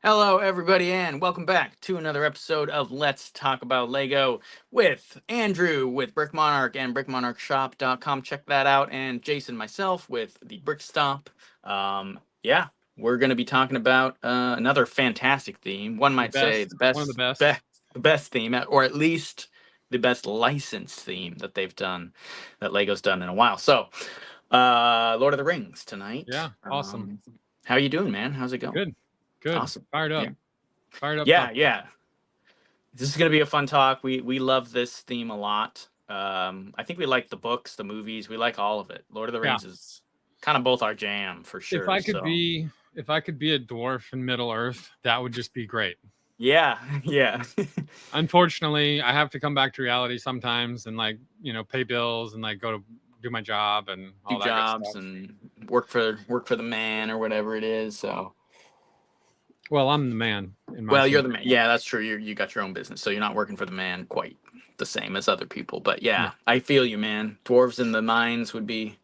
Hello, everybody, and welcome back to another episode of Let's Talk About Lego with Andrew with Brick Monarch and BrickMonarchShop.com. Check that out. And Jason, myself, with the Brick Stop. Yeah, we're going to be talking about another fantastic theme. One The might say best, the one of the best, best. the best theme, or at least the best licensed theme that they've done, that Lego's done in a while. So, Lord of the Rings tonight. Yeah, awesome. How you doing, man? How's it going? Good, good. Awesome. Fired Yeah. up, fired up Yeah, topic. yeah. This is gonna be a fun talk. We love this theme a lot. I think we like the books, the movies. We like all of it. Lord of the Yeah. Rings is kind of both our jam for If sure. I could So be, if I could be a dwarf in Middle Earth, that would just be great. yeah, yeah. Unfortunately, I have to come back to reality sometimes and pay bills and go to do my job and Do all that good jobs stuff. and work for the man or whatever it is. So Well, I'm the man in my well, you're the man. scenario. Yeah, that's true. You got your own business, so you're not working for the man quite the same as other people. But Yeah, yeah, I feel you, man. Dwarves in the mines would be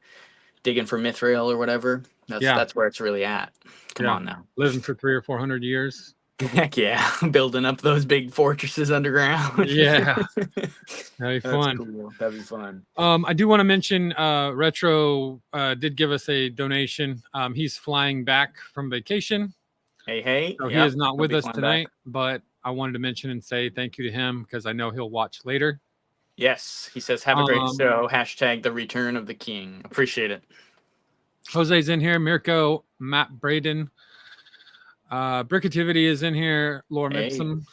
digging for mithril or whatever. That's yeah, that's where it's really at. Come yeah. on now. Living for 300 or 400 years. Heck yeah, building up those big fortresses underground. Yeah, that'd be That's fun. cool. That'd be fun. I do want to mention Retro did give us a donation. He's flying back from vacation, Hey, hey, so he yep, is not he'll with be us flying back. tonight, but I wanted to mention and say thank you to him because I know he'll watch later. Yes, he says, have a great Um, show. Hashtag the return of the king. Appreciate it. Jose's in here, Mirko, Matt Braden, Brickativity is in here, Laura Hey, Mipsum.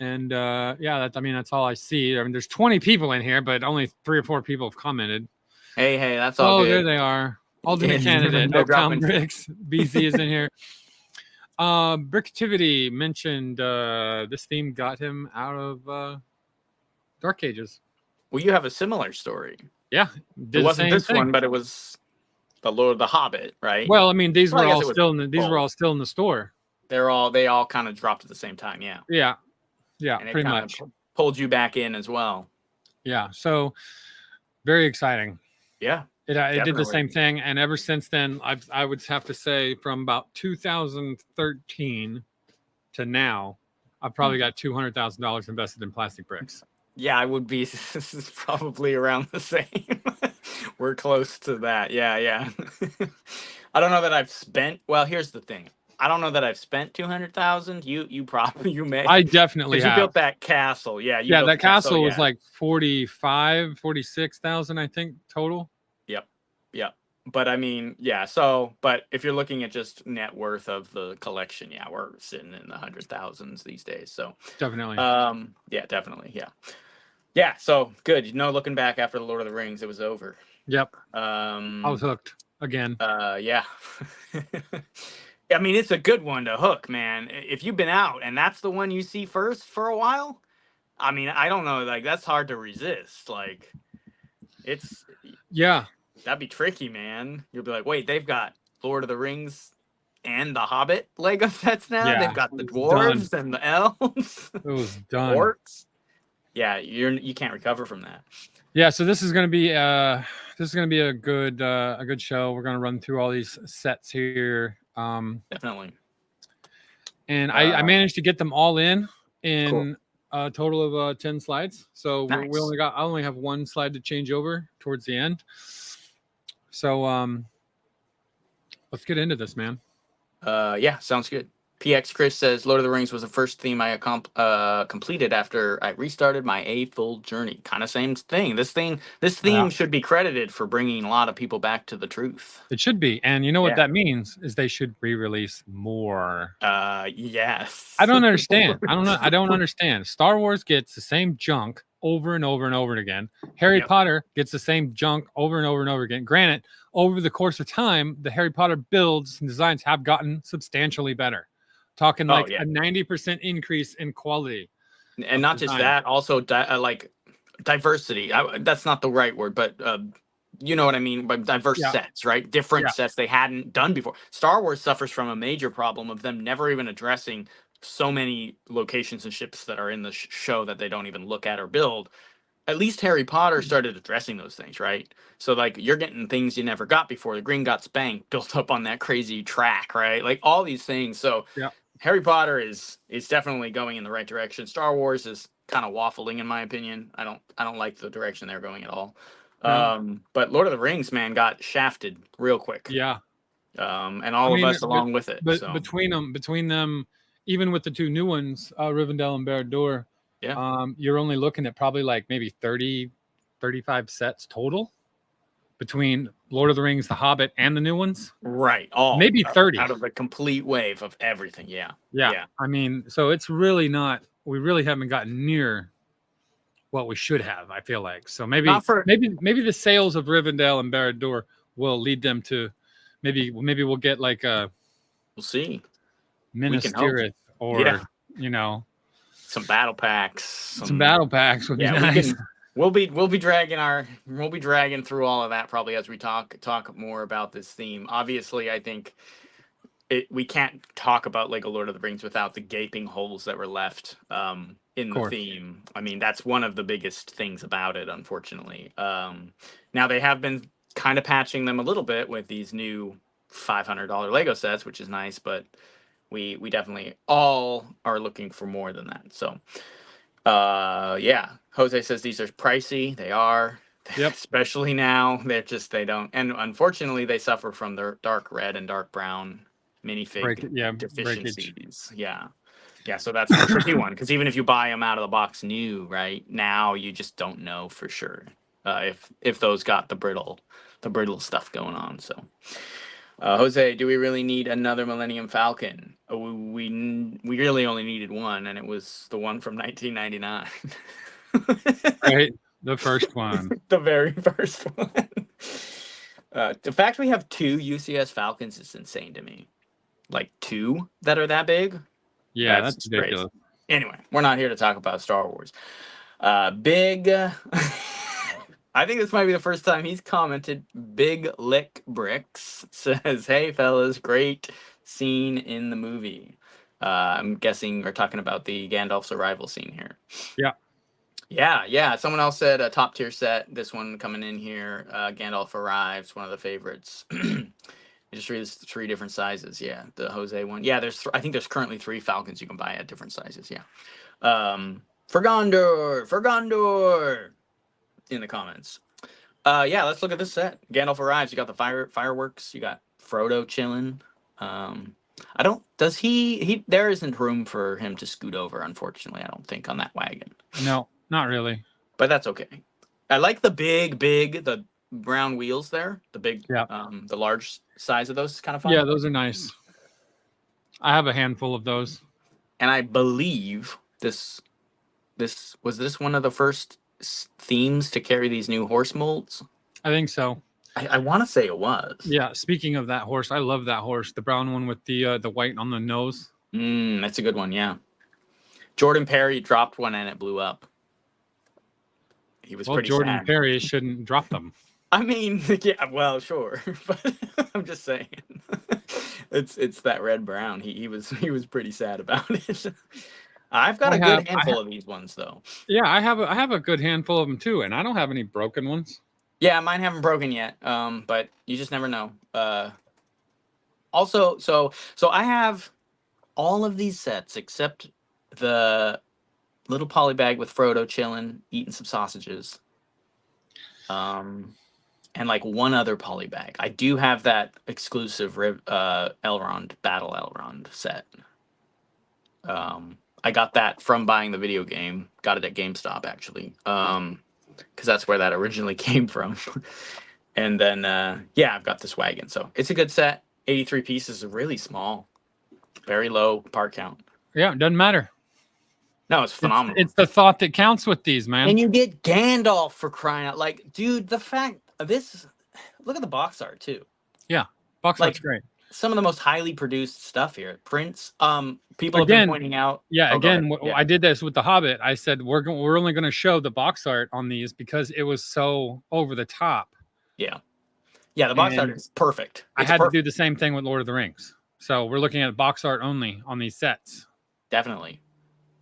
And yeah, that's all I see. I mean, there's 20 people in here, but only 3 or 4 people have commented. hey, that's all Oh, there good. they are. Alternate candidate, They're Oaktown dropping. Bricks. BZ is in here. Bricktivity mentioned this theme got him out of Dark Ages. Well, you have a similar story. Yeah, It did the wasn't same this thing. one, but it was the Lord of the Hobbit, right? Well, I mean, these Well, I were guess all it was still in the, these were both. all still in the store. They all kind of dropped at the same time, yeah. Yeah, yeah, And it pretty kind much. of pulled you back in as well. Yeah, so very exciting. Yeah, It did the definitely. same thing, and ever since then, I would have to say from about 2013 to now, I've probably got $200,000 invested in plastic bricks. Yeah, I would be. This is probably around the same. We're close to that. Yeah, yeah. I don't know that I've spent. Well, here's the thing. I don't know that I've spent 200,000. You probably you may I definitely because you have. built that castle. Yeah, you Yeah, built the that castle. castle was Yeah. like 46,000, I think, total. Yep. Yep. But I mean, yeah. So, but if you're looking at just net worth of the collection, yeah, we're sitting in the hundred thousands these days. So, Definitely. yeah, definitely, yeah. Yeah, so good. Looking back after the Lord of the Rings, it was over. Yep. I was hooked again. Yeah. I mean, it's a good one to hook, man. If you've been out and that's the one you see first for a while, I mean, I don't know, like that's hard to resist. Like, it's Yeah. that'd be tricky, man. You'll be like, wait, they've got Lord of the Rings and the Hobbit Lego sets now. Yeah. They've got the It was done. dwarves and the elves, It was the done. orcs. Yeah, you can't recover from that. Yeah, so this is gonna be a good show. We're gonna run through all these sets here. Definitely. And I managed to get them all in Cool. a total of 10 slides. So Nice. I only have one slide to change over towards the end. So let's get into this, man. Yeah, sounds good. PX Chris says Lord of the Rings was the first theme I completed after I restarted my A full journey. Kind of same thing. This Yeah. theme should be credited for bringing a lot of people back to the truth. It should be. And you know what Yeah. that means is they should re-release more. Yes. I don't understand. I don't understand. Star Wars gets the same junk over and over and over again. Harry Yep. Potter gets the same junk over and over and over again. Granted, over the course of time, the Harry Potter builds and designs have gotten substantially better. Talking Oh like yeah, a 90% increase in quality and of not just design. that, also like diversity. That's not the right word, but you know what I mean by diverse Yeah. sets, right? Different Yeah. sets they hadn't done before. Star Wars suffers from a major problem of them never even addressing so many locations and ships that are in the show that they don't even look at or build. At least Harry Potter started addressing those things, right? So like you're getting things you never got before. The Green Gots Bank built up on that crazy track, right? Like all these things. So Yeah. Harry Potter is definitely going in the right direction. Star Wars is kind of waffling in my opinion. I don't like the direction they're going at all. No. But Lord of the Rings, man, got shafted real quick. Yeah. And I all of mean, us along with it. but So between them, even with the two new ones, Rivendell and Barad-dûr, yeah, you're only looking at probably like maybe 30, 35 sets total between Lord of the Rings, The Hobbit, and the new ones. right. All Maybe 30. out of the complete wave of everything. Yeah, Yeah. yeah. I mean, so it's really not. We really haven't gotten near what we should have. I feel like so Not for maybe the sales of Rivendell and Barad-dûr will lead them to maybe we'll get like a we'll see. We Minas can hope. Tirith Yeah, or you know some battle packs. some battle packs would be Yeah, we nice. can. We'll be dragging through all of that probably as we talk more about this theme. Obviously, I think we can't talk about Lego Lord of the Rings without the gaping holes that were left in Of the course. theme. I mean, that's one of the biggest things about it, unfortunately. Now they have been kind of patching them a little bit with these new $500 Lego sets, which is nice, but we definitely all are looking for more than that. So yeah, Jose says these are pricey. They are. Yep. Especially now, they don't, and unfortunately, they suffer from their dark red and dark brown minifig Breakage. deficiencies. Yeah, yeah. So that's the tricky one because even if you buy them out of the box new, right now, you just don't know for sure if those got the brittle stuff going on. So. Jose, do we really need another Millennium Falcon? We really only needed one, and it was the one from 1999. Right. The first one. The very first one. The fact we have two UCS Falcons is insane to me. Like two that are that big. Yeah, That's that's ridiculous. crazy. Anyway, we're not here to talk about Star Wars. Big. I think this might be the first time he's commented. Big Lick Bricks says, "Hey fellas, great scene in the movie." I'm guessing we're talking about the Gandalf's arrival scene here. Yeah. Yeah. Someone else said a top tier set. This one coming in here. Gandalf arrives, one of the favorites. I just read three different sizes. Yeah, the Jose one. Yeah, I think there's currently 3 Falcons you can buy at different sizes. Yeah. For Gondor. In the comments. Yeah, let's look at this set. Gandalf arrives. You got the fireworks. You got Frodo chilling. I don't. Does he? There isn't room for him to scoot over. Unfortunately, I don't think on that wagon. No, not really. But that's okay. I like the the brown wheels there. The big, the large size of those is kind of fun. Yeah, those are nice. I have a handful of those. And I believe this was one of the first themes to carry these new horse molds. I think so. I want to say it was. Yeah. Speaking of that horse, I love that horse. The brown one with the white on the nose. That's a good one. Yeah. Jordan Perry dropped one and it blew up. He was pretty Jordan sad. Perry shouldn't drop them. I mean, yeah, well, sure, but I'm just saying, it's that red brown. He was pretty sad about it. I've got a good handful of these ones though. Yeah, I have a good handful of them too, and I don't have any broken ones. Yeah, mine haven't broken yet. But you just never know. Also, so I have all of these sets except the little poly bag with Frodo chilling, eating some sausages. And like one other poly bag. I do have that exclusive Elrond Battle Elrond set. I got that from buying the video game. Got it at GameStop actually. Because that's where that originally came from. And then yeah, I've got this wagon. So it's a good set. 83 pieces, really small. Very low part count. Yeah, it doesn't matter. No, it's phenomenal. It's the thought that counts with these, man. And you get Gandalf for crying out. Like, dude, the fact this, look at the box art too. Yeah, box art's great. Some of the most highly produced stuff here. Prints. People have been pointing out. Yeah, I did this with the Hobbit. I said we're only going to show the box art on these because it was so over the top. Yeah, the box art is perfect. I had to do the same thing with Lord of the Rings. So we're looking at box art only on these sets. Definitely.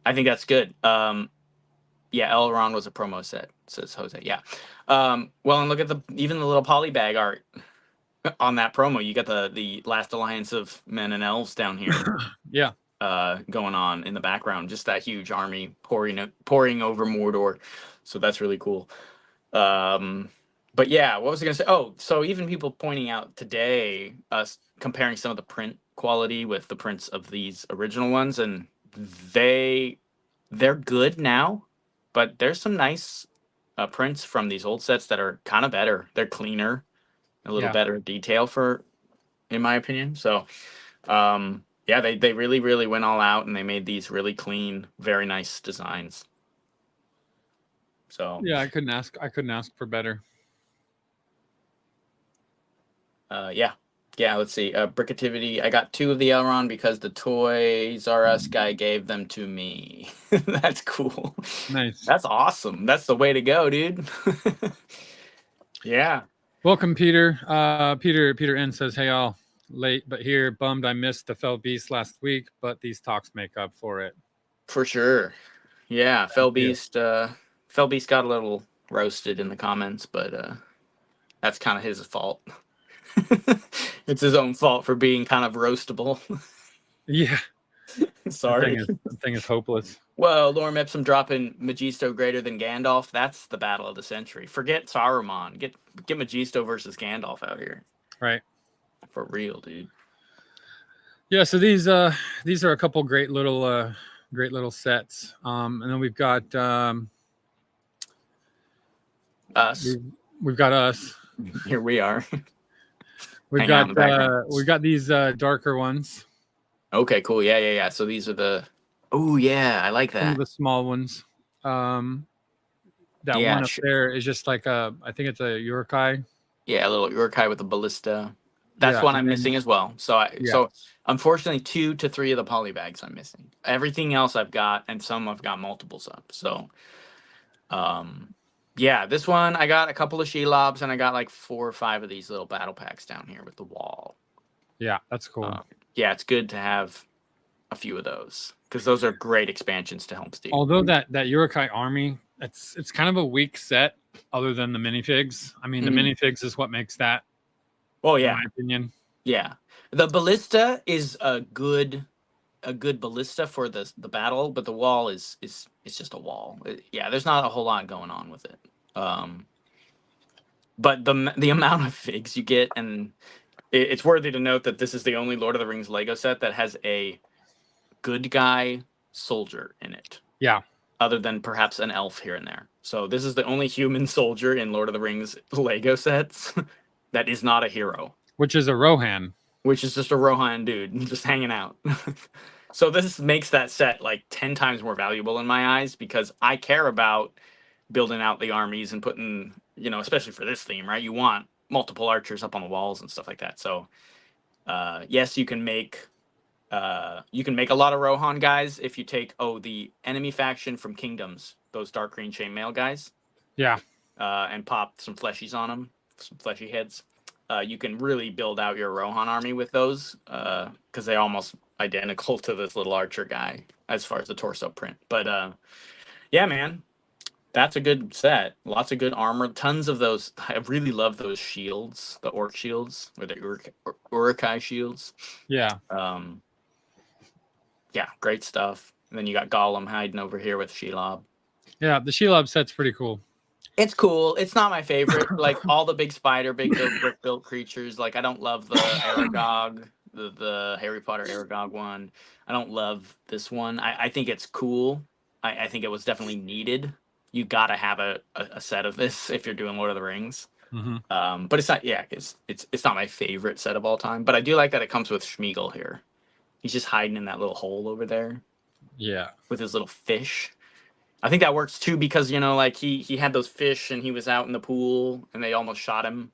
I think that's good. Yeah, Elrond was a promo set, says Jose. Yeah. Well, and look at even the little poly bag art on that promo. You got the Last Alliance of Men and Elves down here. Yeah. going on in the background, just that huge army pouring over Mordor. So that's really cool. But yeah, what was I gonna say? Oh, so even people pointing out today, us comparing some of the print quality with the prints of these original ones, and they they're good now, but there's some nice prints from these old sets that are kind of better. They're cleaner, a little Yeah. better detail for, in my opinion. So yeah, they really really went all out and they made these really clean, very nice designs. So Yeah, I couldn't ask for better. yeah. Yeah, let's see. Brickativity. I got 2 of the Elrond because the Toys R Us guy gave them to me. That's cool. Nice. That's awesome. That's the way to go, dude. Yeah, Welcome, Peter. Peter N says, "Hey all, late but here. Bummed I missed the Fell Beast last week, but these talks make up for it." for sure. Yeah, Thank you. Fell Beast got a little roasted in the comments, but that's kind of his fault. It's his own fault for being kind of roastable. Yeah, Sorry. the thing is hopeless. Well, Lorem Ipsum dropping Magisto greater than Gandalf. That's the battle of the century. Forget Saruman. Get Magisto versus Gandalf out here. Right. For real, dude. Yeah. So these are a couple great little sets. And then we've got Us. we've got us. Here we are. We've Hanging out in got the background. these darker ones. Okay, cool. Yeah, yeah, yeah. So these are the. Oh yeah, I like Some of that. the small ones. That Yeah, one up there is just like I think it's a Yokai. yeah, a little Urkai with a ballista. That's Yeah, one and I'm then missing as well. yeah, So unfortunately 2 to 3 of the polybags I'm missing. Everything else I've got, and some I've got multiples of. So um yeah, this one I got a couple of Shelobs and I got like 4 or 5 of these little battle packs down here with the wall. yeah, that's cool. Yeah, it's good to have a few of those because those are great expansions to Helm's Deep. Although that Yokai army, it's kind of a weak set other than the minifigs. I mean, the Mhm. minifigs is what makes that, Well, in yeah, my opinion. yeah. The ballista is a good ballista for the battle, but the wall is it's just a wall. Yeah, there's not a whole lot going on with it. Um, but the amount of figs you get, and it's worthy to note that this is the only Lord of the Rings Lego set that has a good guy soldier in it, Yeah, other than perhaps an elf here and there. So this is the only human soldier in Lord of the Rings Lego sets that is not a hero, which is a Rohan. which is just a Rohan dude just hanging out. So this makes that set like 10 times more valuable in my eyes because I care about building out the armies and putting, especially for this theme, right? You want multiple archers up on the walls and stuff like that. So yes, you can make a lot of Rohan guys if you take the enemy faction from Kingdoms, those dark green chainmail guys, Yeah, and pop some fleshies on them, some fleshy heads. You can really build out your Rohan army with those because they're almost identical to this little archer guy as far as the torso print. But yeah, man, that's a good set. Lots of good armor. Tons of those. I really love those shields, the orc shields or the Urukai shields. yeah, Um, yeah, great stuff. And then you got Gollum hiding over here with Shelob. yeah. The Shelob set's pretty cool. It's cool. It's not my favorite. Like all the big spider, big brick built creatures. Like I don't love the Aragog, the Harry Potter Aragog one. I don't love this one. I think it's cool. I think it was definitely needed. You got to have a set of this if you're doing Lord of the Rings. Mm-hmm. But it's not. Yeah, it's not my favorite set of all time. But I do like that it comes with Schmeagol here. He's just hiding in that little hole over there Yeah, with his little fish. I think that works too because like he had those fish and he was out in the pool and they almost shot him.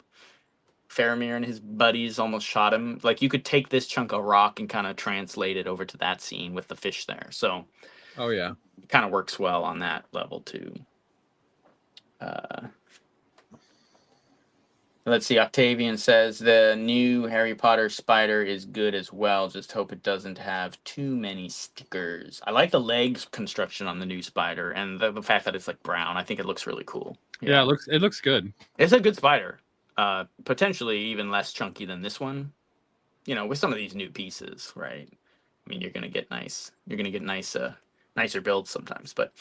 Faramir and his buddies almost shot him. Like you could take this chunk of rock and kind of translate it over to that scene with the fish there. So oh yeah, it kind of works well on that level too. Uh, let's see. Octavian says the new Harry Potter spider is good as well. Just hope it doesn't have too many stickers. I like the legs construction on the new spider and the fact that it's like brown. I think it looks really cool. yeah. It looks good. It's a good spider. Potentially even less chunky than this one. With some of these new pieces, right? I mean, you're gonna get nicer builds sometimes. But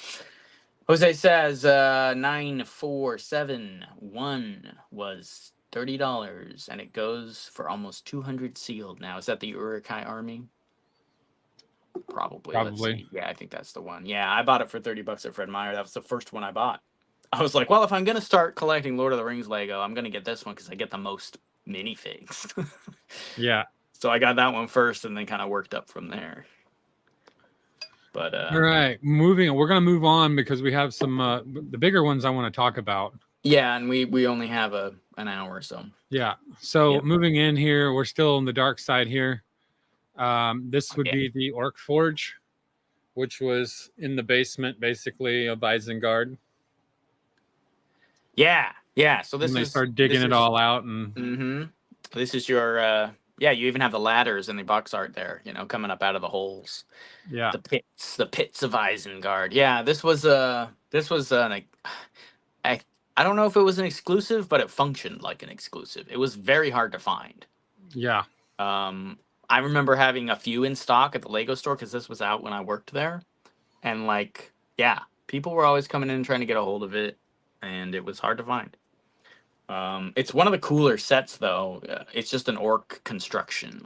Jose says 9471 was $30, and it goes for almost 200 sealed now. Is that the Urukai army? Probably. Let's Probably. see. Yeah, I think that's the one. Yeah, I bought it for $30 at Fred Meyer. That was the first one I bought. I was like, well, if I'm gonna start collecting Lord of the Rings Lego, I'm gonna get this one because I get the most minifigs. Yeah. So I got that one first, and then kind of worked up from there. But All right, moving. We're gonna move on because we have some the bigger ones I want to talk about. yeah, and we only have an hour or so. Yeah. So Yep. moving in here, we're still on the dark side here. This would Yeah. be the Orc Forge, which was in the basement, basically of Isengard. Yeah, yeah. So And they start digging it all out, and Mm-hmm. This is your. Yeah, you even have the ladders in the box art there. Coming up out of the holes. yeah, The pits of Isengard. Yeah, this was an. I don't know if it was an exclusive, but it functioned like an exclusive. It was very hard to find. yeah, Um, I remember having a few in stock at the Lego store because this was out when I worked there, and yeah, people were always coming in and trying to get a hold of it, and it was hard to find. It's one of the cooler sets, though. It's just an orc construction.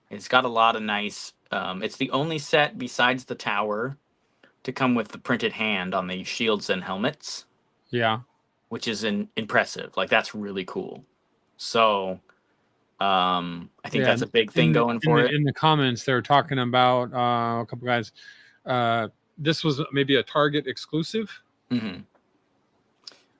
It's got a lot of nice. It's the only set besides the tower to come with the printed hand on the shields and helmets, yeah. which is impressive. That's really cool. So, I think Yeah. that's a big thing In the going in for the it. in the comments, they were talking about a couple guys. This was maybe a Target exclusive. Hmm.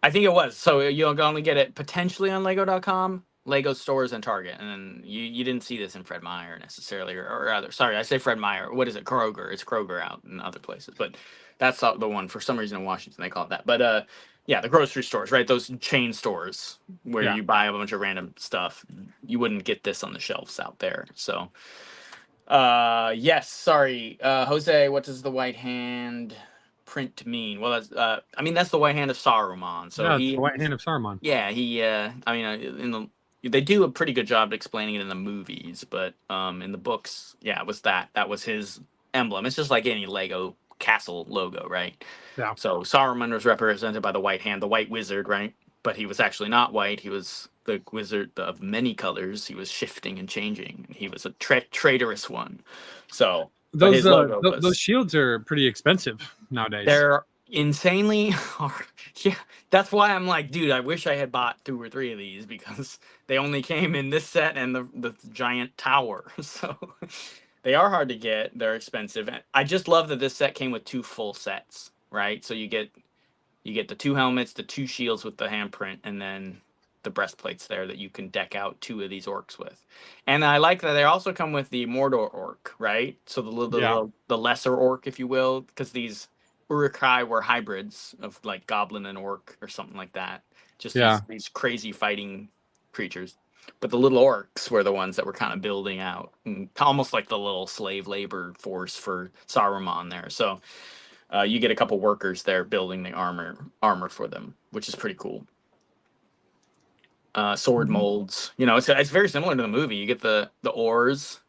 I think it was. So you'll only get it potentially on Lego.com, Lego stores, and Target. And then you didn't see this in Fred Meyer necessarily, or rather, sorry, I say Fred Meyer. What is it? Kroger. It's Kroger out in other places, but that's the one. For some reason in Washington they call it that. But yeah, the grocery stores, right? Those chain stores where Yeah. you buy a bunch of random stuff. You wouldn't get this on the shelves out there. So, yes. Sorry, Jose. What does the white hand print mean? Well, I mean, that's the white hand of Saruman. So Yeah, it's he, the White Hand of Saruman. yeah, he. I mean, they do a pretty good job explaining it in the movies, but in the books, yeah, it was that was his emblem. It's just like any Lego castle logo, right? Yeah. So Saruman was represented by the white hand, the white wizard, right? But he was actually not white. He was the wizard of many colors. He was shifting and changing. He was a traitorous one. So, but Those his logo those was. shields are pretty expensive nowadays. They're insanely hard. Yeah, that's why I'm like, dude, I wish I had bought 2 or 3 of these because they only came in this set and the giant tower. So they are hard to get. They're expensive. I just love that this set came with 2 full sets, right? So you get the 2 helmets, the 2 shields with the handprint, and then the breastplates there that you can deck out 2 of these orcs with. And I like that they also come with the Mordor orc, right? So Yeah. the lesser orc, if you will, because these Uruk-hai were hybrids of goblin and orc or something like that. Just Yeah. these crazy fighting creatures. But the little orcs were the ones that were kind of building out, almost like the little slave labor force for Saruman there. So you get a couple workers there building the armor for them, which is pretty cool. Sword Mhm. molds, it's very similar to the movie. You get the oars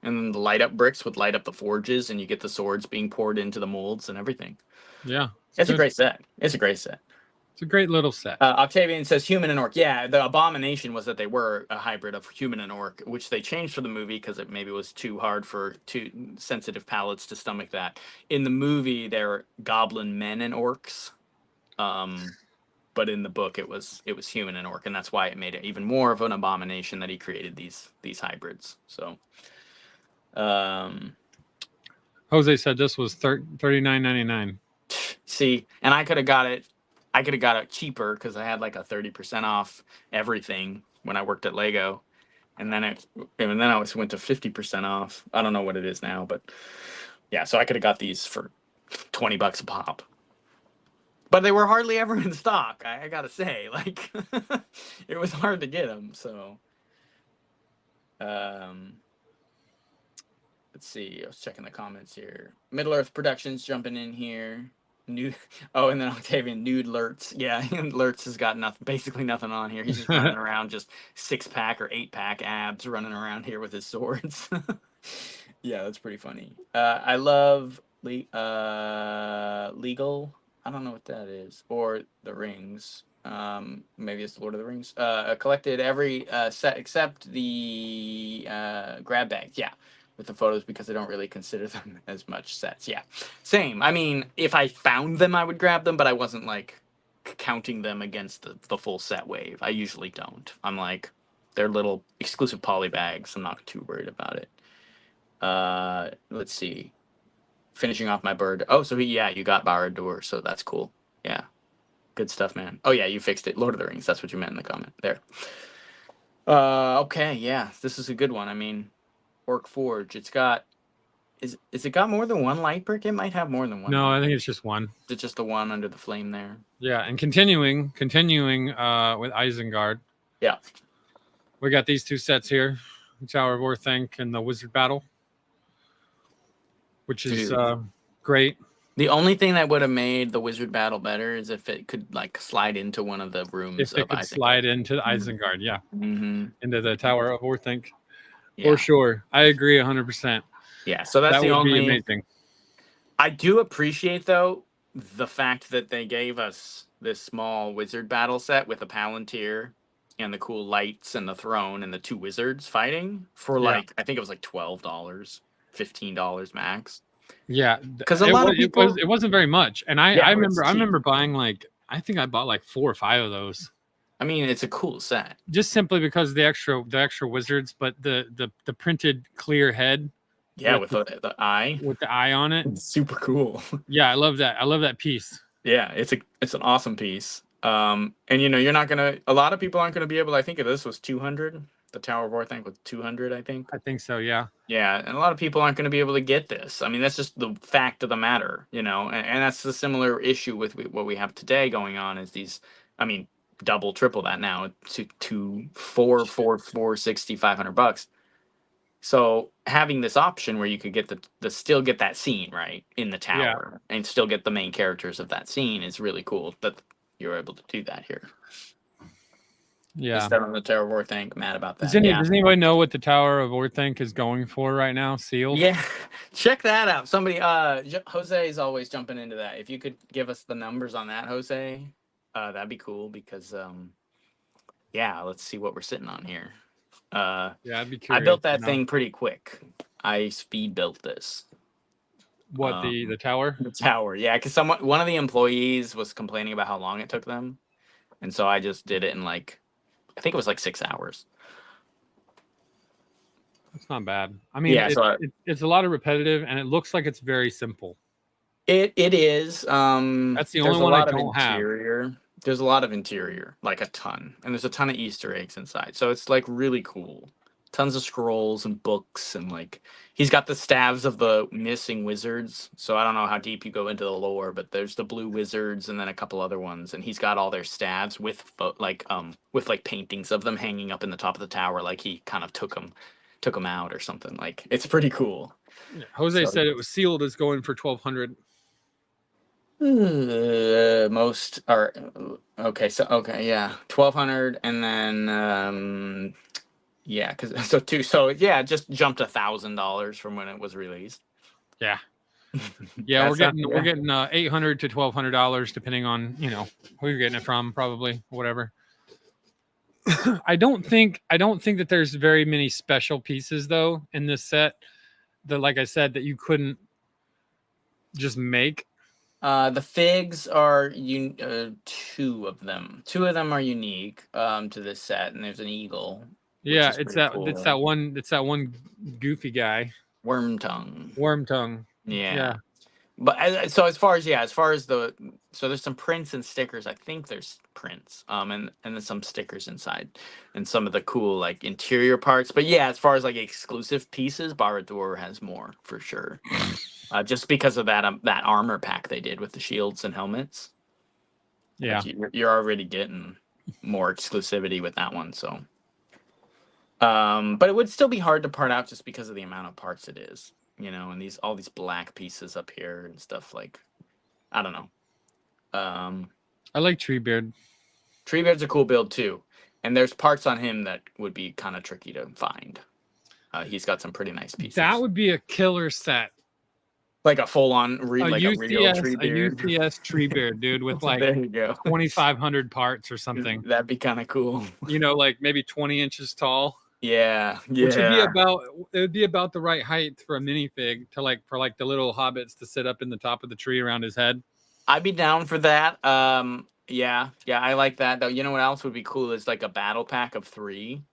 and then the light up bricks would light up the forges, and you get the swords being poured into the molds and everything. Yeah. It's It's a good. great set. It's a great set. It's a great little set. Octavian says human and orc. Yeah, the abomination was that they were a hybrid of human and orc, which they changed for the movie because it maybe was too hard for too sensitive palates to stomach that. In the movie, they're goblin men and orcs, but in the book, it was human and orc, and that's why it made it even more of an abomination that he created these hybrids. So, um, Jose said this was $39.99. see, and I could have got it. I could have got it cheaper because I had like a 30% off everything when I worked at Lego, and then I went to 50% off. I don't know what it is now, but yeah, so I could have got these for $20 a pop. But they were hardly ever in stock. I gotta say, it was hard to get them. So, let's see. I was checking the comments here. Middle Earth Productions jumping in here. Nude. Oh, and then Octavian nude Lurtz. Yeah, Lurtz has got basically nothing on here. He's just running around, just 6-pack or 8-pack abs, running around here with his swords. Yeah, that's pretty funny. I love legal. I don't know what that is, or the rings. Maybe it's Lord of the Rings. I collected every set except the grab bags. Yeah, with the photos because I don't really consider them as much sets. Yeah, same. I mean, if I found them, I would grab them, but I wasn't like counting them against the full set wave. I usually don't. I'm like, they're little exclusive poly bags. I'm not too worried about it. Let's see. Finishing off my bird. Oh, so yeah, you got Barad-dûr, so that's cool. Yeah, good stuff, man. Oh yeah, you fixed it. Lord of the Rings. That's what you meant in the comment there. Okay, yeah, this is a good one. I mean, Orc Forge. It's got is it got more than one light brick? It might have more than one No, light. I think it's just one. It's just the one under the flame there. Yeah, and continuing with Isengard. Yeah. We got these two sets here, Tower of Orthanc and the Wizard Battle, which is great. The only thing that would have made the Wizard Battle better is if it could like slide into one of the rooms If it of could Isengard. slide into the Isengard, yeah, into the Tower of Orthanc, Yeah. for sure. I agree 100%. Yeah, so that's That the would only. be amazing. I do appreciate though the fact that they gave us this small wizard battle set with a palantir and the cool lights and the throne and the two wizards fighting for Yeah. like I think it was like $12, $15 max. Yeah, Because a lot of people, it wasn't very much, and Yeah, I it's cheap. remember buying like I think I bought like 4 or 5 of those. I mean, it's a cool set. Just simply because of the extra wizards, but the printed clear head. Yeah, with the eye. With the eye on it. It's super cool. Yeah, I love that. I love that piece. Yeah, it's an awesome piece. And you know, you're not gonna. A lot of people aren't gonna be able. I think this was 200. The Tower of Orthanc was 200. I think. I think so. Yeah. Yeah, and a lot of people aren't going to be able to get this. I mean, that's just the fact of the matter, you know. And that's the similar issue with what we have today going on is these. I mean, double, triple that now to $500. So having this option where you could get the still get that scene right in the tower and still get the main characters of that scene is really cool that you're able to do that here. Yeah. Instead on the Tower of Orthanc, mad about that. Does anybody know what the Tower of Orthanc is going for right now? Sealed? Yeah, check that out. Somebody, Jose is always jumping into that. If you could give us the numbers on that, Jose, that'd be cool because, yeah, let's see what we're sitting on here. Yeah, I'd be curious. I built that thing pretty quick. I speed built this. What, the tower? The tower, yeah, because one of the employees was complaining about how long it took them, and so I just did it in like, I think it was like 6 hours. It's not bad. I mean, yeah, it's a lot of repetitive, and it looks like it's very simple. It is. That's the only one I don't have. There's a lot of interior, like a ton, and there's a ton of Easter eggs inside. So it's like really cool. Tons of scrolls and books, and like he's got the staves of the missing wizards. So I don't know how deep you go into the lore, but there's the blue wizards and then a couple other ones, and he's got all their staves with paintings of them hanging up in the top of the tower, like he kind of took them out or something. Like it's pretty cool. Yeah, Jose said it was sealed as going for 1,200. Most are okay. So yeah, 1,200, and then yeah, it just jumped $1,000 from when it was released. Yeah, yeah, we're getting $800 to $1,200 depending on who you're getting it from, probably whatever. I don't think that there's very many special pieces though in this set that, like I said, that you couldn't just make. The figs are 2 of them. 2 of them are unique to this set, and there's an eagle. Yeah, it's that one goofy guy. Wormtongue. Yeah. But so as far as there's some prints and stickers. I think there's prints, and then some stickers inside, and some of the cool like interior parts. But yeah, as far as like exclusive pieces, Barad-dûr has more for sure. Just because of that armor pack they did with the shields and helmets. Yeah, like you're already getting more exclusivity with that one. So, but it would still be hard to part out just because of the amount of parts it is. And all these black pieces up here and stuff, like, I don't know. I like Treebeard. Treebeard's a cool build too, and there's parts on him that would be kind of tricky to find. He's got some pretty nice pieces. That would be a killer set. Like a full-on, like a real a Treebeard. UCS Treebeard, dude, with like There you go. 2,500 parts or something. That'd be kind of cool. Like maybe 20 inches tall. Yeah, Which would be about the right height for a minifig for the little hobbits to sit up in the top of the tree around his head. I'd be down for that. Yeah, I like that though. You know what else would be cool is like a battle pack of 3.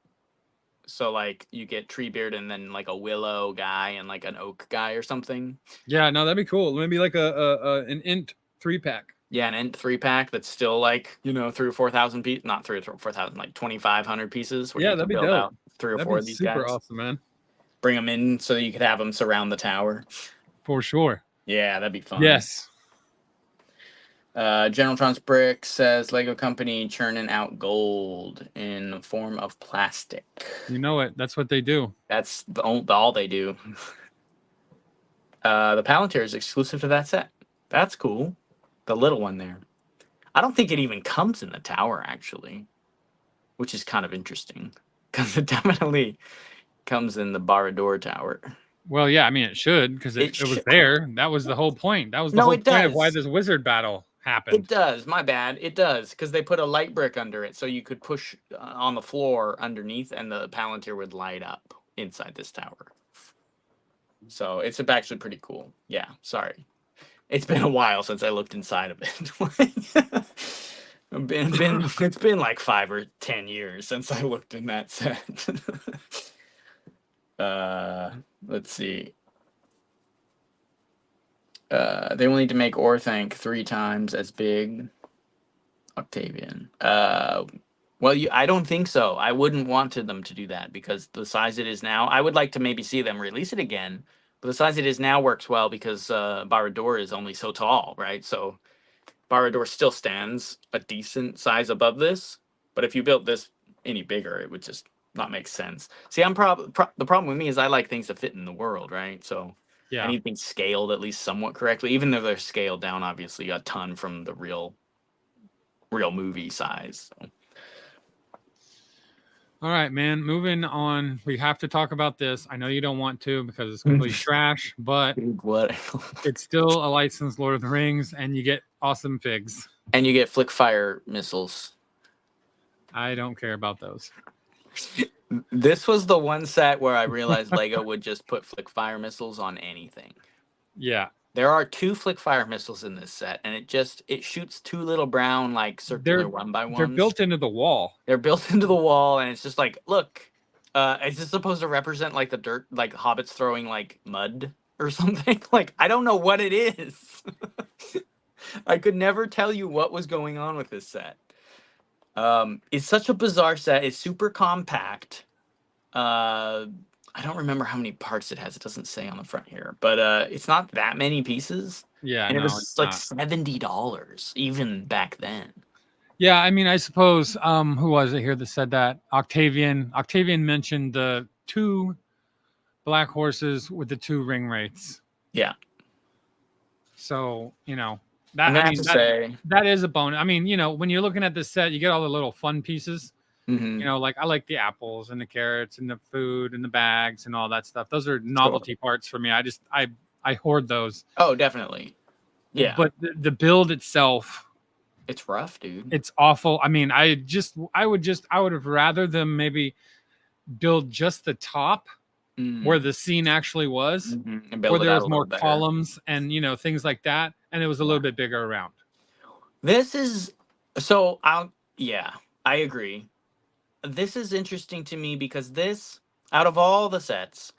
So like you get Treebeard and then like a Willow guy and like an Oak guy or something. Yeah, no, that'd be cool. Maybe like an int 3-pack. Yeah, an int 3-pack that's still like 3,000 or 4,000 pieces, not 3,000 or 4,000, like 2,500 pieces. Where you that'd be dope. Out 3 or 4 of these guys. Super awesome, man. Bring them in so that you could have them surround the tower. For sure. Yeah, that'd be fun. Yes. General Trans Brick says Lego Company churning out gold in the form of plastic. You know it. That's what they do. That's all they do. The Palantir is exclusive to that set. That's cool. The little one there. I don't think it even comes in the tower, actually, which is kind of interesting because it definitely comes in the Barad-dûr tower. Well, yeah, I mean, it should because it was there. That was the whole point. That was the whole point of why this wizard battle happened. It does. My bad. It does because they put a light brick under it so you could push on the floor underneath and the Palantir would light up inside this tower. So it's actually pretty cool. Yeah, sorry. It's been a while since I looked inside of it. It's been like 5 or 10 years since I looked in that set. Let's see. They will need to make Orthanc 3 times as big. Octavian. Well, I don't think so. I wouldn't want them to do that because the size it is now, I would like to maybe see them release it again. But the size it is now works well because Barad-dûr is only so tall, right? So Barad-dûr still stands a decent size above this. But if you built this any bigger, it would just not make sense. See, the problem with me is I like things that fit in the world, right? So yeah, anything scaled at least somewhat correctly, even though they're scaled down, obviously a ton from the real movie size. So. All right, man. Moving on. We have to talk about this. I know you don't want to because it's complete trash, but what? It's still a licensed Lord of the Rings, and you get awesome figs. And you get flick fire missiles. I don't care about those. This was the one set where I realized Lego would just put flick fire missiles on anything. Yeah. There are 2 flick fire missiles in this set, and it shoots 2 little brown like circular 1x1s. They're built into the wall. They're built into the wall, and it's just like, look, is this supposed to represent like the dirt, like hobbits throwing like mud or something? Like I don't know what it is. I could never tell you what was going on with this set. It's such a bizarre set. It's super compact. I don't remember how many parts it has. It doesn't say on the front here, but it's not that many pieces. Yeah, and it was like $70 even back then. Yeah, I mean, I suppose who was it here that said that? Octavian mentioned the 2 black horses with the 2 ring wraiths. Yeah. So that is a bonus. I mean, when you're looking at this set, you get all the little fun pieces. Mm-hmm. Like I like the apples and the carrots and the food and the bags and all that stuff. Those are novelty parts for me. I hoard those. Oh, definitely. Yeah. But the build itself, it's rough, dude. It's awful. I mean, I would have rather them maybe build just the top where the scene actually was, where there was more columns and things like that, and it was a little bit bigger around. This is so. I agree. This is interesting to me because out of all the sets,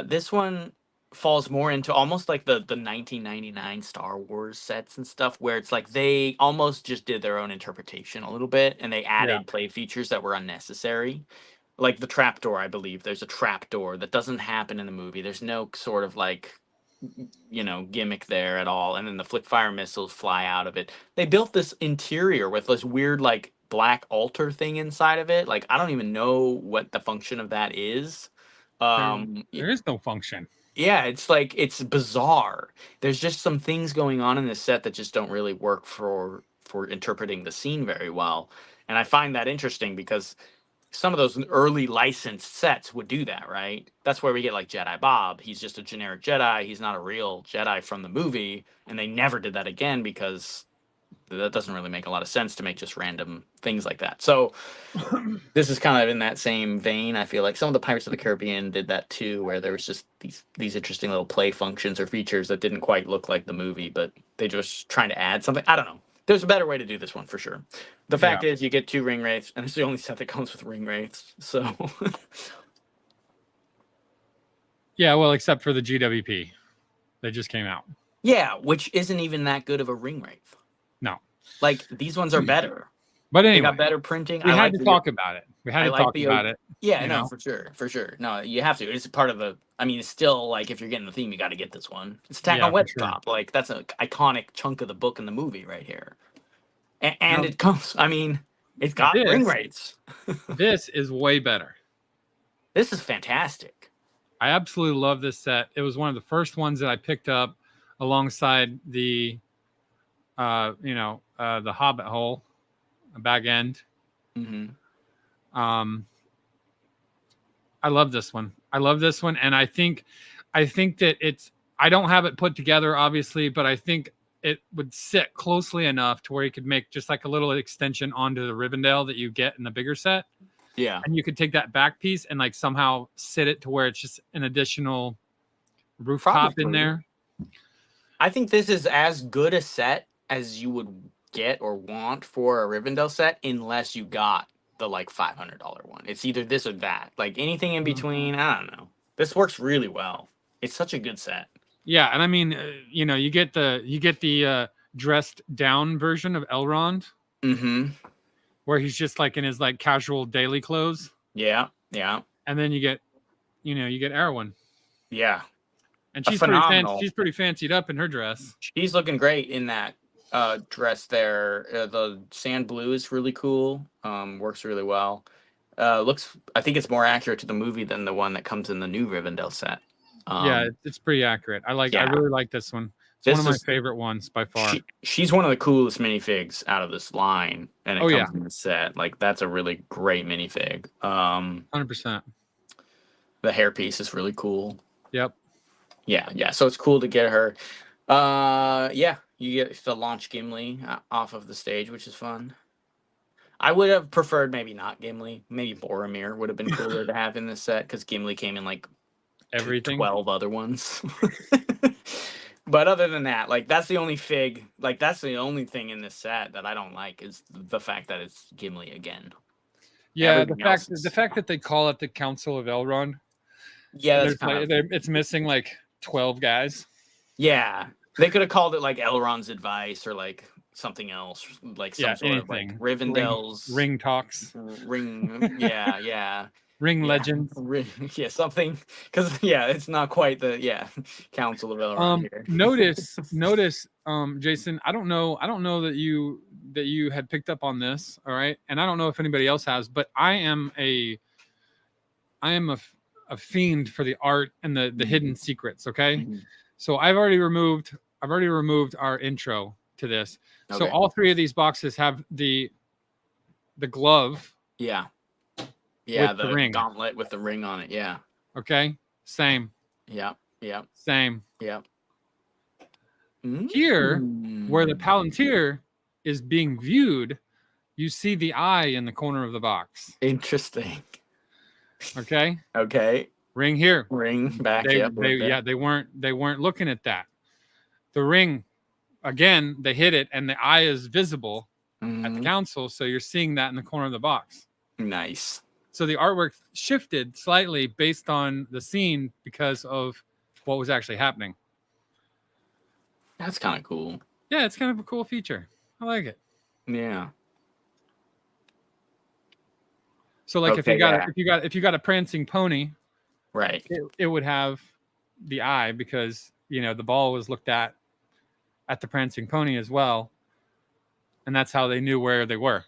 this one falls more into almost like the 1999 Star Wars sets and stuff, where it's like they almost just did their own interpretation a little bit, and they added play features that were unnecessary. Like the trapdoor, I believe. There's a trapdoor that doesn't happen in the movie. There's no sort of like, gimmick there at all. And then the flick fire missiles fly out of it. They built this interior with this weird like black altar thing inside of it. Like I don't even know what the function of that is. There is no function. Yeah, it's like it's bizarre. There's just some things going on in this set that just don't really work for interpreting the scene very well. And I find that interesting because some of those early licensed sets would do that, right? That's where we get like Jedi Bob. He's just a generic Jedi. He's not a real Jedi from the movie, and they never did that again because that doesn't really make a lot of sense to make just random things like that. So this is kind of in that same vein. I feel like some of the Pirates of the Caribbean did that too, where there was just these interesting little play functions or features that didn't quite look like the movie, but they just trying to add something. I don't know. There's a better way to do this one for sure. The Yeah. fact is, you get 2 ring wraiths, and it's the only set that comes with ring wraiths. So Yeah, well, except for the GWP that just came out. yeah, which isn't even that good of a ring wraith. No, Like these ones are better. but They anyway, got better printing. we I had like to the talk about it. We had I to like talk the about it. yeah, You no, know? for sure. No, you have to. It's part of the. I mean, it's still like if you're getting the theme, you got to get this one. It's Attack Yeah, on for Web sure. Stop. Like that's an iconic chunk of the book and the movie right here. And Now, it comes. I mean, it's got ring this rates. this is way better. This is fantastic. I absolutely love this set. It was one of the first ones that I picked up alongside the, the Hobbit hole, bag end. Mm-hmm. I love this one. I love this one, and I think that it's. I don't have it put together, obviously, but I think it would sit closely enough to where you could make just like a little extension onto the Rivendell that you get in the bigger set, Yeah, and you could take that back piece and like somehow sit it to where it's just an additional rooftop in probably. there. I think this is as good a set as you would get or want for a Rivendell set, unless you got the like $500 one. It's either this or that. Like anything in Mhm. between, I don't know. This works really well. It's such a good set. Yeah, and I mean, you get the dressed down version of Elrond, Mm-hmm. where he's just like in his like casual daily clothes, Yeah, yeah, and then you get Erwin, yeah. and A she's pretty fancy. phenomenal. She's pretty fancied up in her dress. She's looking great in that dress there. The sand blue is really cool. Works really well. Looks. I think it's more accurate to the movie than the one that comes in the new Rivendell set. Yeah, Um, it's pretty accurate. I yeah, really like this one. It's one of this my is favorite ones by far. she's one of the coolest minifigs out of this line, and it Oh yeah, comes in the set. Like that's a really great minifig. 100%. The hairpiece is really cool. Yep. Yeah, yeah. So it's cool to get her. Yeah, you get the launch Gimli off of the stage, which is fun. I would have preferred maybe not Gimli. Maybe Boromir would have been cooler to have in this set because Gimli came in like Everything. 12 other ones. But other than that, like that's the only fig, like that's the only thing in this set that I don't like is the fact that it's Gimli again. Yeah, Everything else the is fact that they call it the Council of Elrond, yeah, and that's there's kind like of it's missing like 12 guys. yeah. They could have called it like Elrond's advice or like something else, like some Yeah, sort of like anything. Rivendell's Ring talks, ring. Yeah, yeah. ring Yeah, legends. yeah, something because yeah, it's not quite the Council of Elrond here. Notice, Jason. I don't know that you had picked up on this. All right, and I don't know if anybody else has, but I am a fiend for the art and the hidden secrets. Okay, Mhm. so I've already removed our intro to this. So Okay. all 3 of these boxes have the glove Yeah, yeah, with the the ring. gauntlet with the ring on it. Yeah, Okay, same, yeah, yeah, same. yeah. Here, where the Mm. Palantir is being viewed, you see the eye in the corner of the box. Interesting. Okay, Okay, ring here. ring back. They Yep. they yeah they weren't looking at that. The ring, again, they hit it and the eye is visible at the Mhm. council, so you're seeing that in the corner of the box. Nice. So the artwork shifted slightly based on the scene because of what was actually happening. That's kind of cool. Yeah, it's kind of a cool feature. I like it. Yeah. So like Okay. Yeah. if you got a prancing pony, Right. it would have the eye because the ball was looked at the prancing pony as well, and that's how they knew where they were.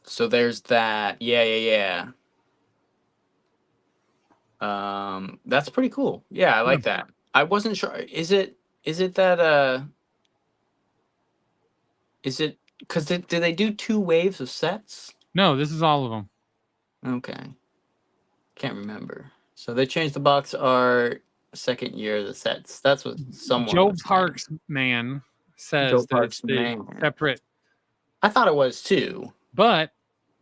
So there's that. Yeah. Yeah. Yeah. That's pretty cool. Yeah, I like that. I wasn't sure. Is it that is it Because did they do 2 waves of sets? No, this is all of them. Okay. Can't remember. So they changed the box art second year of the sets. That's what someone Joe was saying. Parks man Joe says that it's Park's the man. separate, I thought it was too. but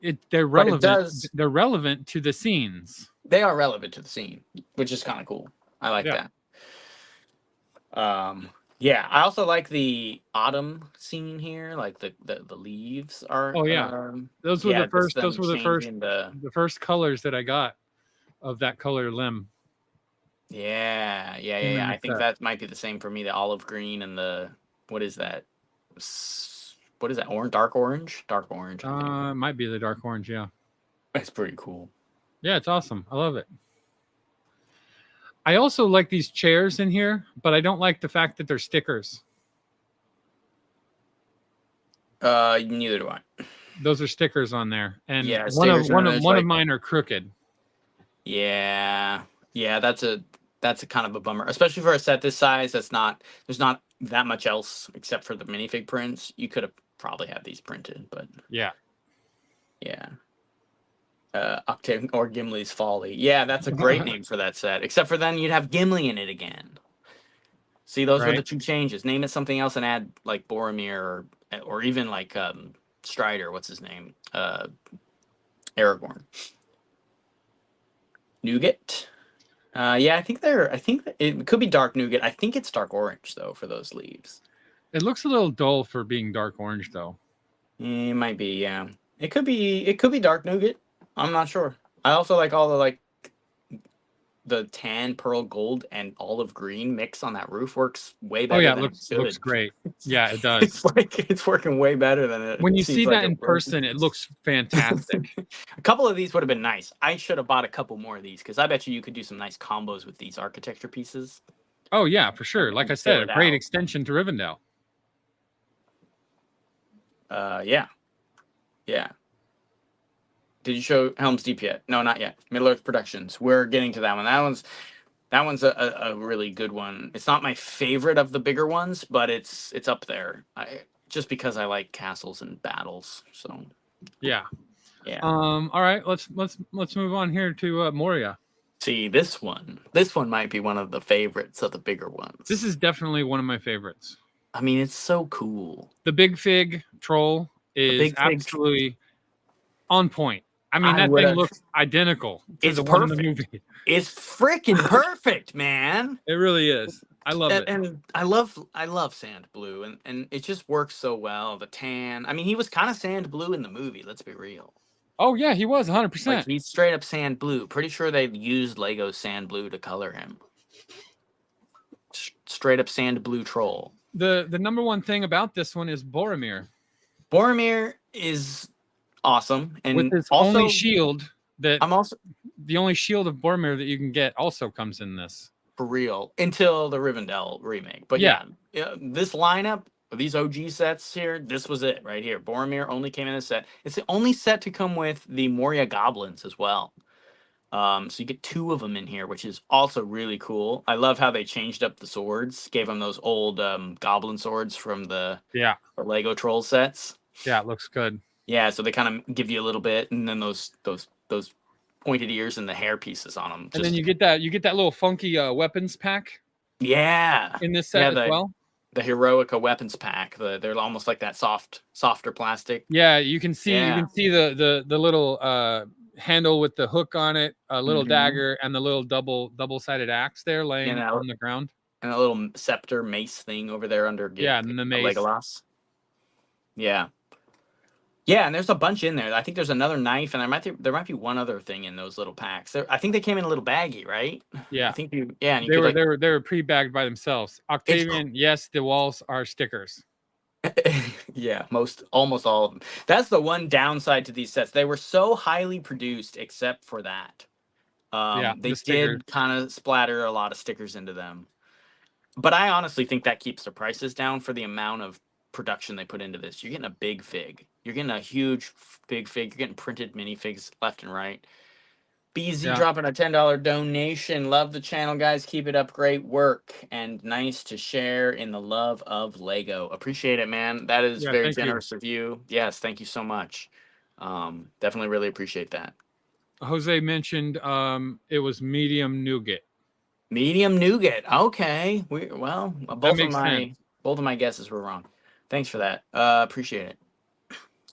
they're But it relevant. does. They're relevant to the scenes. They are relevant to the scene, which is kind of cool. I like Yeah. that. Yeah, I also like the autumn scene here. Like the leaves are. Oh yeah. Those were the Yeah, just first. Those them were changing the. the first colors that I got of that color limb in the Yeah. I mix think set. that might be the same for me. The olive green and the what is that? What is that? Orange, dark orange, dark orange. I think It might be the dark orange. Yeah. that's pretty cool. Yeah, it's awesome. I love it. I also like these chairs in here, but I don't like the fact that they're stickers. Neither do I. Those are stickers on there, and Yeah, stickers are there's one of like mine are crooked. yeah. That's a kind of a bummer, especially for a set this size. There's not that much else except for the minifig prints. You could have probably had these printed, but Yeah. yeah. Octave or Gimli's Folly. Yeah, that's a great name for that set. Except for then you'd have Gimli in it again. See, those were the Right. 2 changes. Name it something else and add like Boromir or even like Strider. What's his name? Aragorn. Nougat. Yeah, I think it could be dark nougat. I think it's dark orange though for those leaves. It looks a little dull for being dark orange, though. It might be, yeah. It could be dark nougat. I'm not sure. I also like all the like the tan, pearl gold, and olive green mix on that roof works way Oh better yeah, it than it looks should. great. Yeah, it does. It's like it's working way better than When it you see seems like that it in works. person, it looks fantastic. A couple of these would have been nice. I should have bought a couple more of these because I bet you could do some nice combos with these architecture pieces Oh yeah, for sure. Like I and fill said, a it great out. extension to Rivendell. Yeah, yeah. Did you show Helm's Deep yet? No, not yet. Middle Earth Productions. We're getting to that one. That one's a really good one. It's not my favorite of the bigger ones, but it's up there. Just because I like castles and battles. So Yeah. yeah. All right, let's move on here to Moria. See this one. This one might be one of the favorites of the bigger ones. This is definitely one of my favorites. I mean, it's so cool. The Big Fig troll The is big fig. absolutely on point. I mean, I that would thing have. looks identical to It's the one in the perfect. movie. It's freaking perfect, man. It really is. I love it. And I love sand blue, and it just works so well. The tan. I mean, he was kind of sand blue in the movie. Let's be real. Oh yeah, he was Like 100%. he's straight up sand blue. Pretty sure they used Lego sand blue to color him. Straight up sand blue troll. The number one thing about this one is Boromir. Boromir is awesome, and with his also only shield that I'm also the only shield of Boromir that you can get also comes in this. for real until the Rivendell remake. But yeah, this lineup, these OG sets here, this was it right here. Boromir only came in this set. It's the only set to come with the Moria goblins as well. So you get 2 of them in here, which is also really cool. I love how they changed up the swords, gave them those old goblin swords from the Lego Troll sets. Yeah, it looks good. Yeah, so they kind of give you a little bit, and then those pointed ears and the hair pieces on them. And then you get that little funky weapons pack. Yeah, in this set as well. The Heroica weapons pack. They're almost like that softer plastic. Yeah, you can see the little handle with the hook on it, a little dagger, and the little double-sided axe there laying on the ground, and a little scepter mace thing over there under and the mace. Legolas. Yeah, and there's a bunch in there. I think there's another knife, and there might be one other thing in those little packs. I think they came in a little baggy, right? Yeah, I think and they were pre-bagged by themselves. Octavian, yes, the walls are stickers. Yeah, almost all of them. That's the one downside to these sets. They were so highly produced, except for that. They did kind of splatter a lot of stickers into them. But I honestly think that keeps the prices down for the amount of production they put into this. You're getting a big fig. You're getting a huge big fig. You're getting printed minifigs left and right. BZ Yeah. dropping a $10 donation. Love the channel, guys. Keep it up. Great work. And nice to share in the love of Lego. Appreciate it, man. That is Yeah. very Thank you. generous of you. Yes, thank you so much. Definitely really appreciate that. Jose mentioned it was medium nougat. Medium nougat. Okay. That makes sense. Both of my guesses were wrong. Thanks for that. Appreciate it.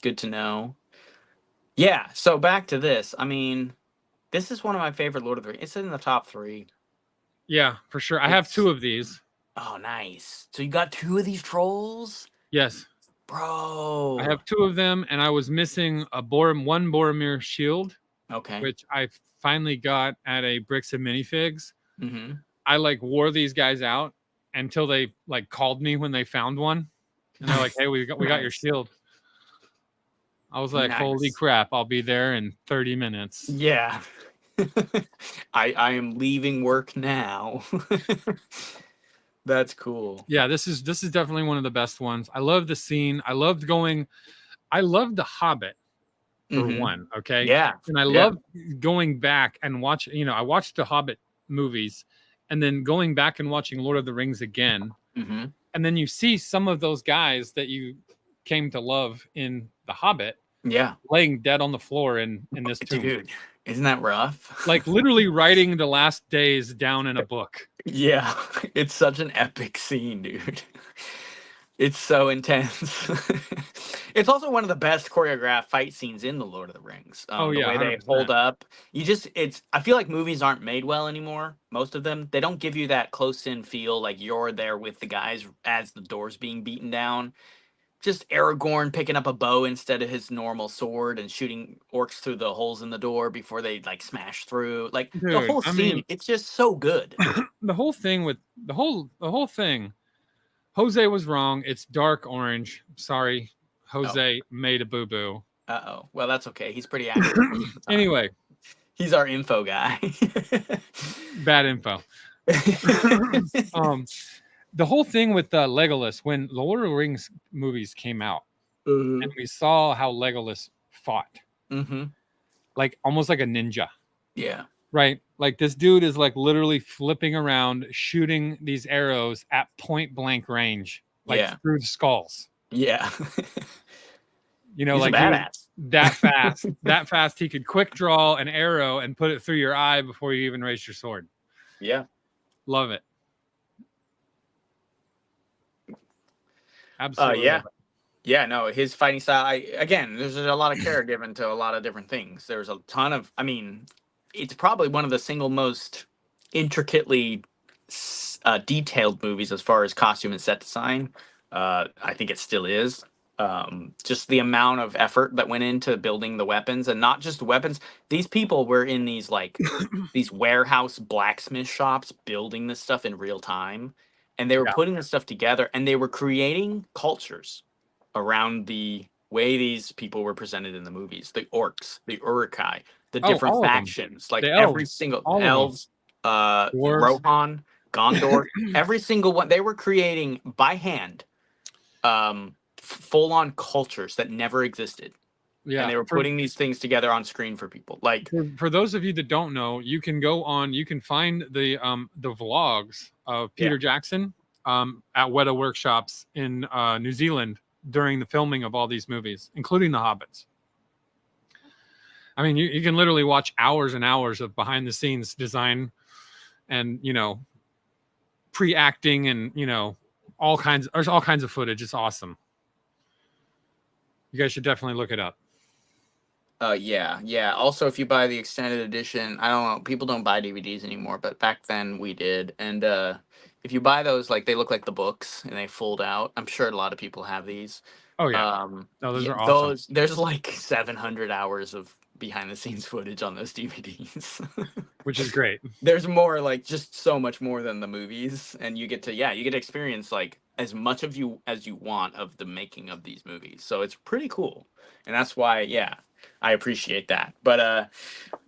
Good to know. Yeah, so back to this. I mean, this is one of my favorite Lord of the Rings. It's in the top 3. Yeah, for sure. I have It's 2 of these. Oh, nice. So you got 2 of these trolls? Yes. I Bro. have 2 of them, and I was missing one Boromir shield, Okay. which I finally got at a Bricks and Minifigs. Mm-hmm. I like wore these guys out until they like called me when they found one, and they're like, "Hey, we got your Nice. shield." I was like, "Holy Nice. crap! I'll be there in 30 minutes." Yeah. I am leaving work now. That's cool. Yeah, this is definitely one of the best ones. I love the scene. I loved The Hobbit for Mm-hmm. one, okay? Yeah. And I Yeah. love going back and I watched the Hobbit movies and then going back and watching Lord of the Rings again. Mm-hmm. And then you see some of those guys that you came to love in The Hobbit Yeah. laying dead on the floor in this tomb. Dude, isn't that rough? Like literally writing the last days down in a book. Yeah. It's such an epic scene, dude. It's so intense. It's also one of the best choreographed fight scenes in the Lord of the Rings. Oh The yeah, way they hold 100%. up, I feel like movies aren't made well anymore. Most of them, they don't give you that close in feel like you're there with the guys as the door's being beaten down. Just Aragorn picking up a bow instead of his normal sword and shooting orcs through the holes in the door before they like smash through. Like the Dude, whole I mean, scene, it's just so good. the whole thing with the whole thing Jose was wrong. It's dark orange. Sorry, Oh, Jose made a boo boo. uh-oh. Well, that's okay. He's pretty accurate most of the time. Anyway, He's our info guy. bad info. um, the whole thing with Legolas when the Lord of the Rings movies came out, and Mhm. we saw how Legolas fought, Mhm. like almost like a ninja, Yeah. right? Like this dude is like literally flipping around, shooting these arrows at point blank range, like Yeah. through the skulls. Yeah. He's a Like he was badass. that fast he could quick draw an arrow and put it through your eye before you even raised your sword. Yeah. Love it. Absolutely Yeah. love it. Yeah, no, his fighting style. Again, there's a lot of care given to a lot of different things. There's a ton of. I mean, it's probably one of the single most intricately detailed movies as far as costume and set design. I think it still is. Just the amount of effort that went into building the weapons, and not just the weapons. These people were in these warehouse blacksmith shops building this stuff in real time, and they were Yeah. putting this stuff together, and they were creating cultures around the way these people were presented in the movies. The orcs, the urukai, the Oh, different all of them. factions, like The every elves. single All of them. elves, Dwarves. Rohan, Gondor, every single one they were creating by hand, full on cultures that never existed. And Yeah. they were putting these things together on screen for people. Like, For those of you that don't know, you can find the vlogs of yeah, Peter Jackson at Weta Workshops in New Zealand during the filming of all these movies, including The Hobbits. I mean, you can literally watch hours and hours of behind the scenes design and pre-acting and there's all kinds of footage. It's awesome. You guys should definitely look it up. yeah, yeah. Also, if you buy the extended edition, I don't know, people don't buy DVDs anymore, but back then we did. And if you buy those, like they look like the books and they fold out. I'm sure a lot of people have these. Oh yeah, no, those Yeah, are awesome. those there's like 700 hours of behind the scenes footage on those DVDs. Which is great. There's more, like just so much more than the movies, and you get to experience like as much of you as you want of the making of these movies. So it's pretty cool, and that's why I appreciate that. But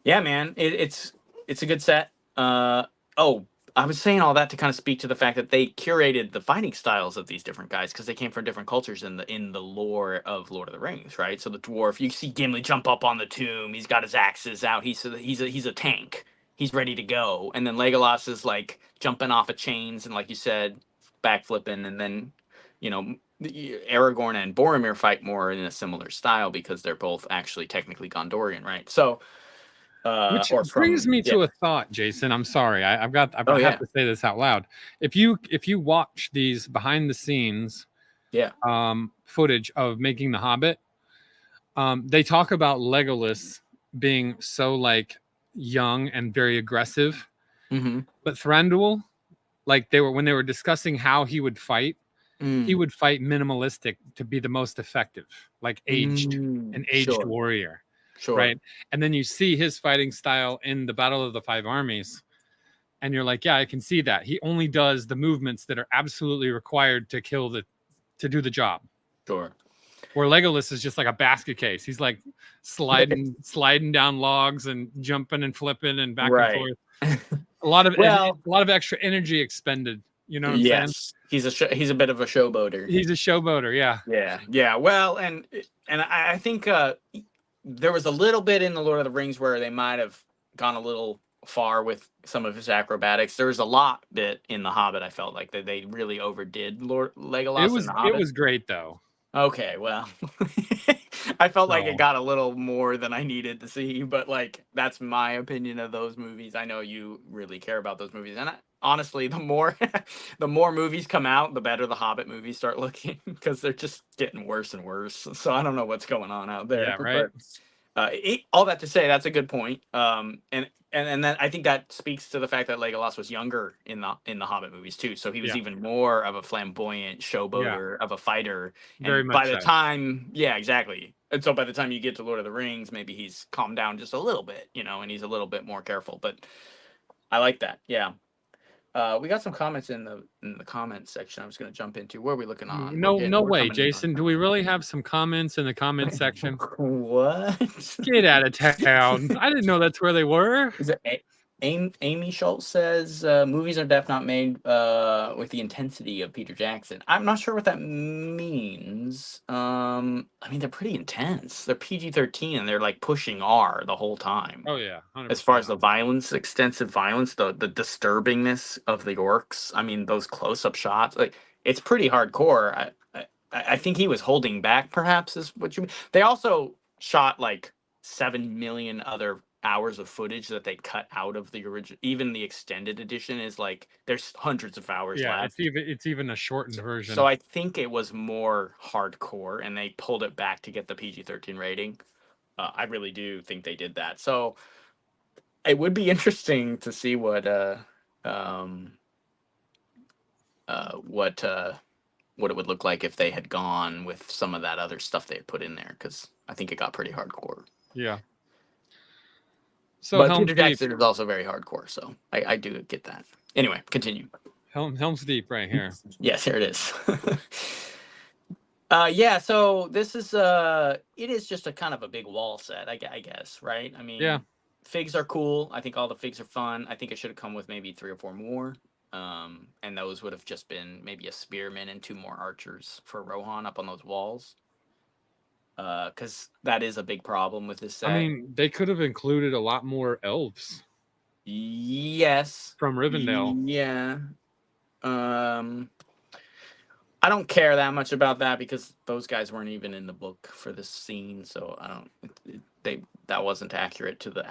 yeah, man, it's a good set. Oh, I was saying all that to kind of speak to the fact that they curated the fighting styles of these different guys because they came from different cultures in the lore of Lord of the Rings, right? So the dwarf, you see Gimli jump up on the tomb. He's got his axes out. He's a tank. He's ready to go. And then Legolas is like jumping off of chains and, like you said, backflipping. And then, Aragorn and Boromir fight more in a similar style because they're both actually technically Gondorian, right? So, Which or brings from me yeah. to a thought, Jason. I'm sorry. I Oh have yeah, to say this out loud. If you watch these behind the scenes yeah. footage of making The Hobbit, they talk about Legolas being so like young and very aggressive, Mm-hmm. but Thranduil, like when they were discussing how he would fight minimalistic to be the most effective, like an aged Sure, warrior, sure, right? And then you see his fighting style in the Battle of the Five Armies, and you're like, yeah, I can see that. He only does the movements that are absolutely required to do the job. sure. Where Legolas is just like a basket case. He's like sliding down logs and jumping and flipping and back and Right. forth. A lot of Well, extra energy expended. You know what I'm saying? yes, he's a bit of a showboater. He's a showboater. Yeah. Yeah, yeah. Well, and I think there was a little bit in the Lord of the Rings where they might have gone a little far with some of his acrobatics. There was a lot bit in the Hobbit. I felt like that they really overdid Lord Legolas in the It Hobbit. was great though. Okay, well, I felt like it So got a little more than I needed to see, but like that's my opinion of those movies. I know you really care about those movies, and honestly, the more the more movies come out, the better the Hobbit movies start looking because they're just getting worse and worse. So I don't know what's going on out there, yeah, right. but all that to say, that's a good point. And then I think that speaks to the fact that Legolas was younger in the Hobbit movies too, so he was Yeah, even more of a flamboyant yeah, showboater of a fighter. very And by much the so. time, yeah, exactly. And so by the time you get to Lord of the Rings, maybe he's calmed down just a little bit, and he's a little bit more careful. But I like that. Yeah. We got some comments in the comments section. I was going to jump into. Where are we looking on? No, no We're way, coming in on. Jason. Do we really have some comments in the comments section? What? Get out of town. I didn't know that's where they were. Is it Amy Schultz says movies are definitely not made with the intensity of Peter Jackson. I'm not sure what that means. I mean they're pretty intense. They're PG-13 and they're like pushing R the whole time. Oh yeah, As far 100%. as the violence, extensive violence, the disturbingness of the orcs. I mean those close-up shots, like it's pretty hardcore. I think he was holding back, perhaps, is what you mean. They also shot like 7 million other hours of footage that they cut out of the original. Even the extended edition is like there's hundreds of hours Yeah, left. it's even a shortened So version. I think it was more hardcore, and they pulled it back to get the PG-13 rating. I really do think they did that. So it would be interesting to see um, what what it would look like if they had gone with some of that other stuff they had put in there, because I think it got pretty hardcore. Yeah. So But Helm's Peter Deep. Jackson is also very hardcore, so I do get that. Anyway, continue. Helm's Deep right here. Yes, here it is. Yeah, so this is it is just a kind of a big wall set, I guess, right? I Yeah. mean, figs are cool. I think all the figs are fun. I think it should have come with maybe 3 or 4 more. And those would have just been maybe a spearman and 2 more archers for Rohan up on those walls. Because that is a big problem with this I set. mean, they could have included a lot more elves Yes. from Rivendell. Yeah. I don't care that much about that because those guys weren't even in the book for this scene, so I don't. That wasn't accurate to the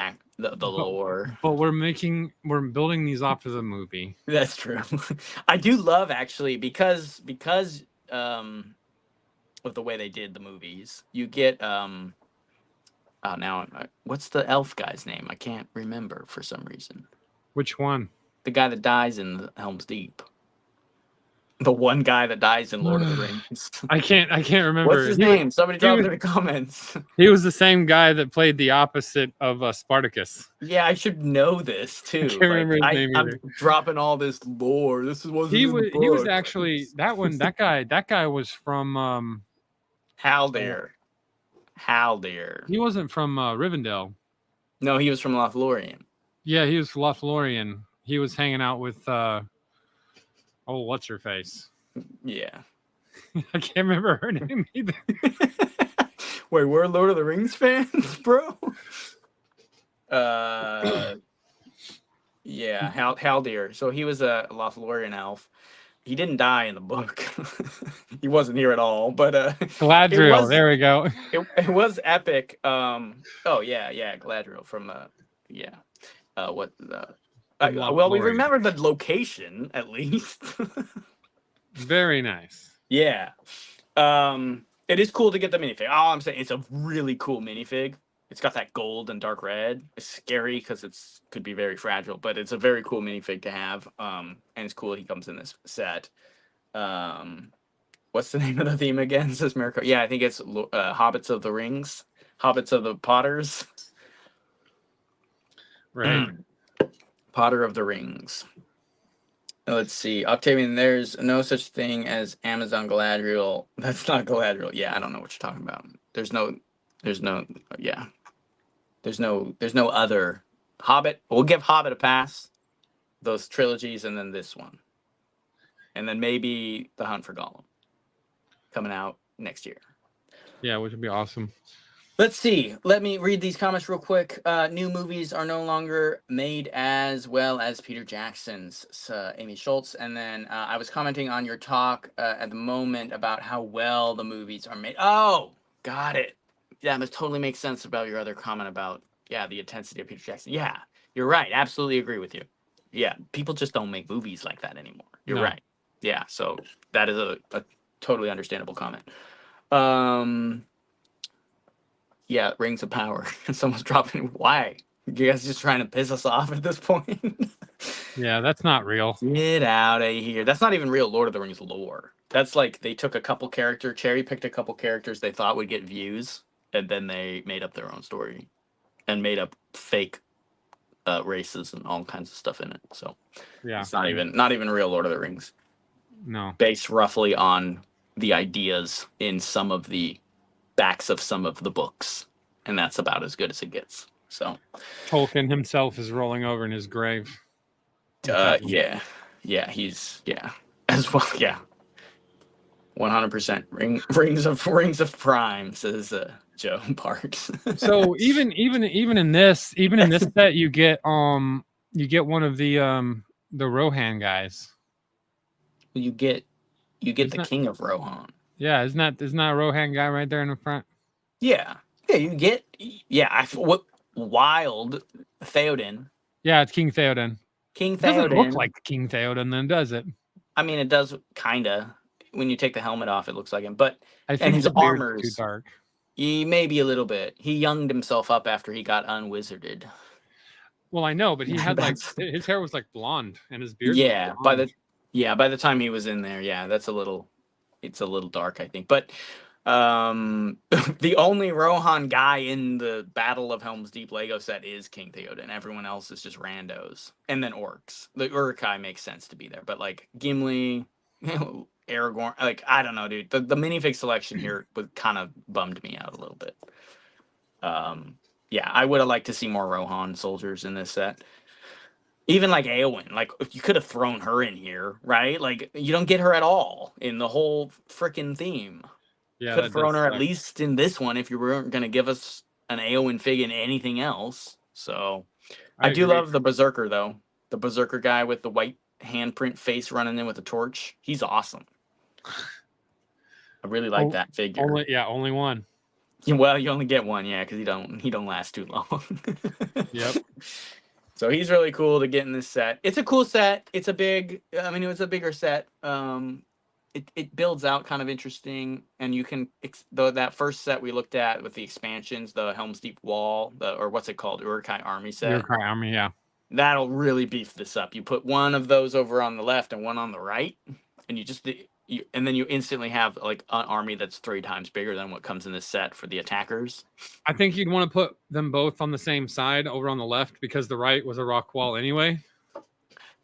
lore. But we're building these off of the movie. That's true. I do love actually because of the way they did the movies. You get oh now what's the elf guy's name? I can't remember for some reason. Which one? The guy that dies in the Helm's Deep. The one guy that dies in Lord of the Rings. I can't remember. What's his name? Somebody drop it in the comments. He was the same guy that played the opposite of Spartacus. Yeah, I should know this too. I can't remember his name either. I'm dropping all this lore. This wasn't in the book. He was actually that guy was from Haldir. Haldir. He wasn't from Rivendell. No, he was from Lothlorien. Yeah, he was Lothlorien. he was hanging out with what's her face? Yeah. I can't remember her name either. Wait, we're Lord of the Rings fans, bro? Yeah, Haldir. So he was a Lothlorien elf. He didn't die in the book. He wasn't here at all, but it Galadriel. was There we go. it was epic. Oh yeah, Galadriel from yeah. What the From well, we Lothlorien. remember the location at least. Very nice. Yeah. It is cool to get the minifig. All I'm saying, it's a really cool minifig. It's got that gold and dark red. It's scary because could be very fragile, but it's a very cool minifig to have. And it's cool he comes in this set. What's the name of the theme again? Says Miracle. Yeah, I think it's Hobbits of the Rings, Hobbits of the Potters. Right. Potter of the Rings. Let's see, Octavian. There's no such thing as Amazon Galadriel. That's not Galadriel. Yeah, I don't know what you're talking about. There's no other Hobbit. We'll give Hobbit a pass. Those trilogies, and then this one, and then maybe The Hunt for Gollum coming out next year. Yeah, which would be awesome. Let's see. Let me read these comments real quick. New movies are no longer made as well as Peter Jackson's, Amy Schultz. And then I was commenting on your talk at the moment about how well the movies are made. Oh, got it. Yeah, that totally makes sense about your other comment about, the intensity of Peter Jackson. Yeah, you're right. Absolutely agree with you. Yeah, people just don't make movies like that anymore. You're right. Yeah, so that is a totally understandable comment. Yeah, Rings of Power. Someone's dropping. Why? You guys just trying to piss us off at this point? Yeah, that's not real. Get out of here. That's not even real Lord of the Rings lore. That's like they took a couple cherry picked a couple characters they thought would get views, and then they made up their own story and made up fake races and all kinds of stuff in it. So yeah, it's not even real Lord of the Rings. No. Based roughly on the ideas in some of the backs of some of the books, and that's about as good as it gets. So Tolkien himself is rolling over in his grave. Yeah, he's as well. Yeah, 100%. Rings of Prime, says Joe Parks. So even in this set you get one of the Rohan guys. You get the King of Rohan. Yeah, isn't that a Rohan guy right there in the front? Yeah, you get what Wild Theoden. Yeah, it's King Theoden. King Theoden. It doesn't look like King Theoden, then, does it? I mean, it does kinda. When you take the helmet off, it looks like him. But I think his armor's too dark. He maybe a little bit. He younged himself up after he got unwizarded. Well, I know, but he had his hair was like blonde, and his beard. Yeah, by the time he was in there, it's a little dark, I think. But the only Rohan guy in the Battle of Helm's Deep Lego set is King Theoden. Everyone else is just randos, and then orcs. The Uruk-hai makes sense to be there, but like Gimli, Aragorn, like I don't know, dude. The minifig selection here would kind of bummed me out a little bit. I would have liked to see more Rohan soldiers in this set. Even like Eowyn, like you could have thrown her in here, right? Like you don't get her at all in the whole freaking theme. Yeah, could have thrown her at least in this one if you weren't going to give us an Eowyn fig in anything else. So I do love the Berserker though. The Berserker guy with the white handprint face running in with a torch. He's awesome. I really like that figure. Only one. Well, you only get one, because he don't last too long. Yep. So he's really cool to get in this set. It's a cool set. It's a bigger set. It builds out kind of interesting, and you can that first set we looked at with the expansions, the Helm's Deep Wall, or what's it called, Uruk-hai Army set. Uruk-hai Army, yeah. That'll really beef this up. You put one of those over on the left and one on the right, and and then you instantly have like an army that's 3 times bigger than what comes in this set for the attackers. I think you'd want to put them both on the same side over on the left because the right was a rock wall anyway.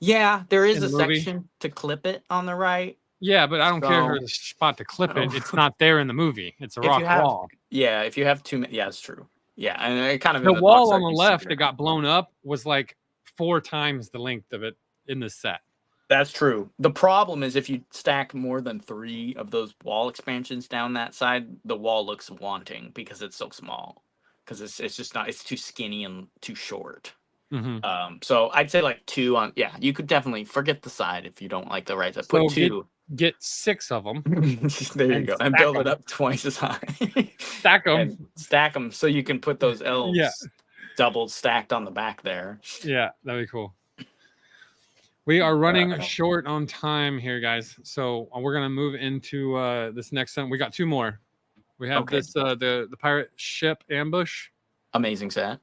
Yeah, there is a section to clip it on the right. Yeah, but I don't care if there's a spot to clip it. It's not there in the movie. It's a rock wall. Yeah, if you have too many, it's true. Yeah, and it kind of the wall on the left that got blown up was like 4 times the length of it in this set. That's true. The problem is if you stack more than 3 of those wall expansions down that side, the wall looks wanting because it's so small. Because it's just not, it's too skinny and too short. So I'd say like 2 on, yeah, you could definitely forget the side if you don't like the right side. Put 2. Get 6 of them. There you go. And build it up twice as high. Stack them. And stack them so you can put those elves double stacked on the back there. Yeah, that'd be cool. We are running short on time here, guys. So we're gonna move into this next one. We got 2 more. We have this the pirate ship ambush. Amazing set.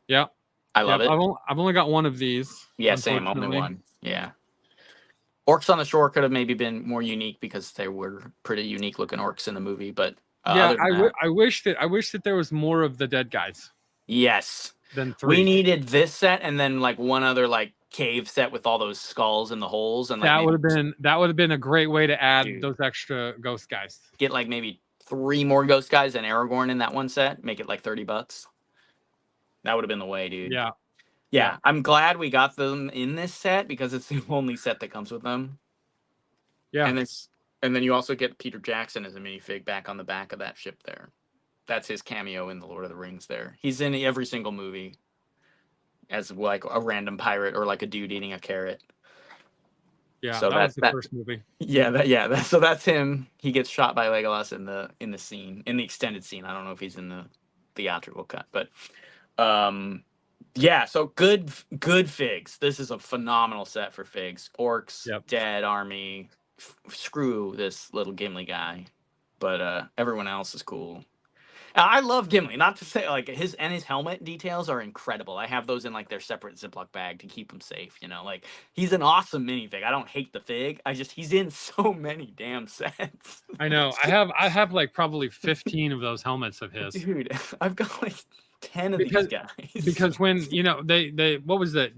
Yeah, I love it. I've only got 1 of these. Yeah, same. Only 1. Yeah. Orcs on the Shore could have maybe been more unique because they were pretty unique looking orcs in the movie. But yeah, I wish that there was more of the dead guys. Yes. Than 3. We needed this set and then like 1 other like cave set with all those skulls in the holes, and like that would have been a great way to add those extra ghost guys. Get like maybe 3 more ghost guys and Aragorn in that one set. Make it like $30. That would have been the way, dude. Yeah. I'm glad we got them in this set because it's the only set that comes with them. Yeah, and then you also get Peter Jackson as a minifig back on the back of that ship there. That's his cameo in the Lord of the Rings. There, he's in every single movie as like a random pirate or like a dude eating a carrot. Yeah, so that was the first movie. Yeah, so that's him. He gets shot by Legolas in the scene, in the extended scene. I don't know if he's in the theatrical cut, but yeah. So good figs. This is a phenomenal set for figs. Orcs, dead army. Screw this little Gimli guy, but everyone else is cool. I love Gimli. Not to say like his helmet details are incredible. I have those in like their separate Ziploc bag to keep him safe. You know, like he's an awesome minifig. I don't hate the fig. He's in so many damn sets. I know. I have like probably 15 of those helmets of his. Dude, I've got like 10 of these guys. Because when they what was the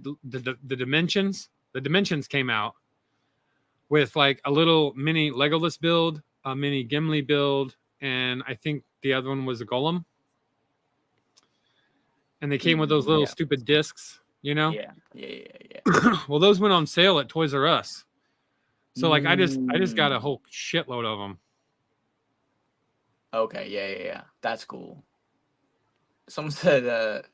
dimensions? The dimensions came out with like a little mini Legolas build, a mini Gimli build, and I think the other one was a golem. And they came with those little stupid discs, Yeah. Well, those went on sale at Toys R Us. So like I just got a whole shitload of them. Okay, yeah. That's cool. Someone said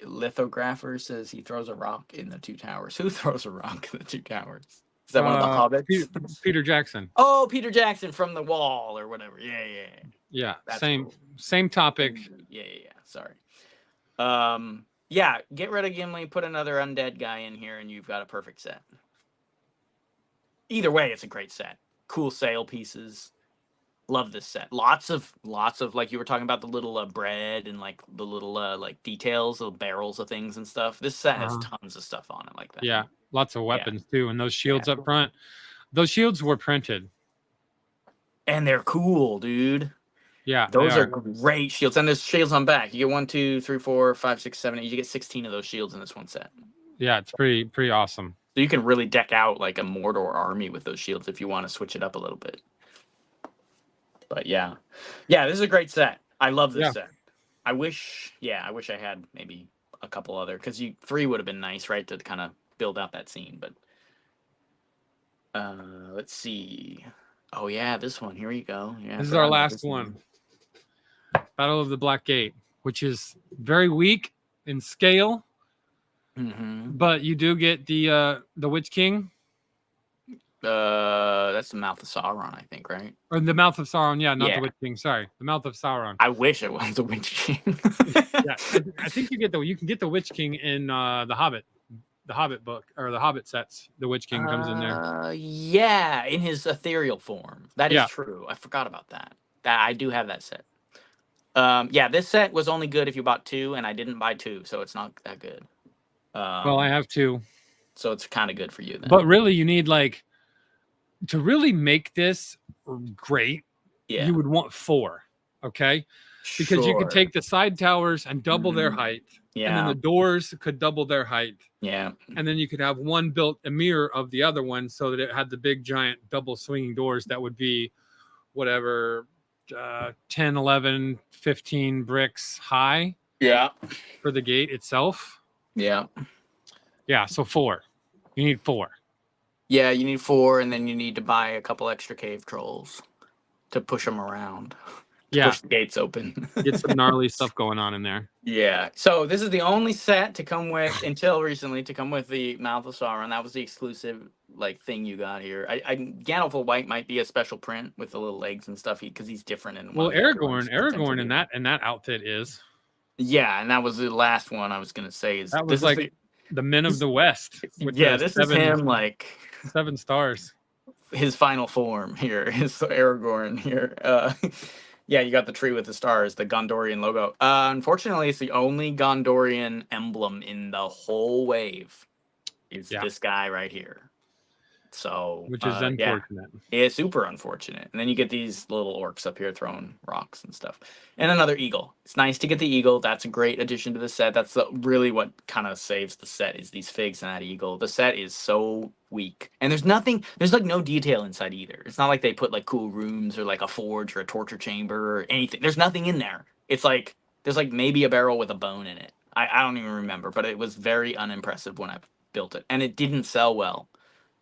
lithographer says he throws a rock in the 2 towers. Who throws a rock in the 2 towers? Is that one of the hobbits? Peter Jackson. Oh, Peter Jackson from the wall or whatever. Yeah. That's same topic. Yeah. Sorry. Yeah. Get rid of Gimli. Put another undead guy in here, and you've got a perfect set. Either way, it's a great set. Cool sail pieces. Love this set. Lots of like you were talking about the little bread and like the little like details, the barrels of things and stuff. This set has tons of stuff on it like that. Yeah, lots of weapons too, and those shields up front. Those shields were printed, and they're cool, dude. Yeah, those are great shields, and there's shields on back. You get 1, 2, 3, 4, 5, 6, 7, 8. You get 16 of those shields in this one set. Yeah, it's pretty awesome. So you can really deck out like a Mordor army with those shields if you want to switch it up a little bit. But yeah, this is a great set. I love this set. I wish I had maybe a couple other, because 3 would have been nice, right, to kind of build out that scene. But let's see. Oh yeah, this one. Here we go. Yeah, this is our last one. Battle of the Black Gate, which is very weak in scale, but you do get the Witch King. That's the Mouth of Sauron, I think, right? Or the Mouth of Sauron, not the Witch King. Sorry, the Mouth of Sauron. I wish it was the Witch King. I think you can get the Witch King in the Hobbit book, or the Hobbit sets. The Witch King comes in there. Yeah, in his ethereal form. That is true. I forgot about that. I do have that set. This set was only good if you bought 2, and I didn't buy 2, so it's not that good. Well, I have 2, so it's kind of good for you then. But really, you need to really make this great. You would want 4, okay? Because you could take the side towers and double their height. Yeah. And then the doors could double their height. Yeah. And then you could have one built a mirror of the other one so that it had the big giant double swinging doors that would be whatever 10, 11, 15 bricks high. Yeah. For the gate itself. Yeah. Yeah, so 4. You need 4. Yeah, you need 4, and then you need to buy a couple extra cave trolls to push them around, to Yeah, push the gates open. get some gnarly stuff going on in there. Yeah. So this is the only set to come with, until recently, to come with the Mouth of Sauron. That was the exclusive like thing you got here. Gandalf of White might be a special print with the little legs and stuff because he's different in one Well, of the other ones Aragorn potentially. in that outfit is. Yeah, and that was the last one I was gonna say. Is That this was is like the the Men of this, the West with yeah, the this is him like 7 stars. his final form here. His Aragorn here. Yeah, you got the tree with the stars, the Gondorian logo. Unfortunately, it's the only Gondorian emblem in the whole wave. Is Yeah, this guy right here. So which is yeah, unfortunate. it's super unfortunate. And then you get these little orcs up here throwing rocks and stuff, and another eagle. It's nice to get the eagle. That's a great addition to the set. That's really what kind of saves the set is these figs and that eagle. The set is so weak, and there's nothing. There's like no detail inside either. It's not like they put like cool rooms or like a forge or a torture chamber or anything. There's nothing in there. It's like there's like maybe a barrel with a bone in it. I don't even remember, but it was very unimpressive when I built it, and it didn't sell well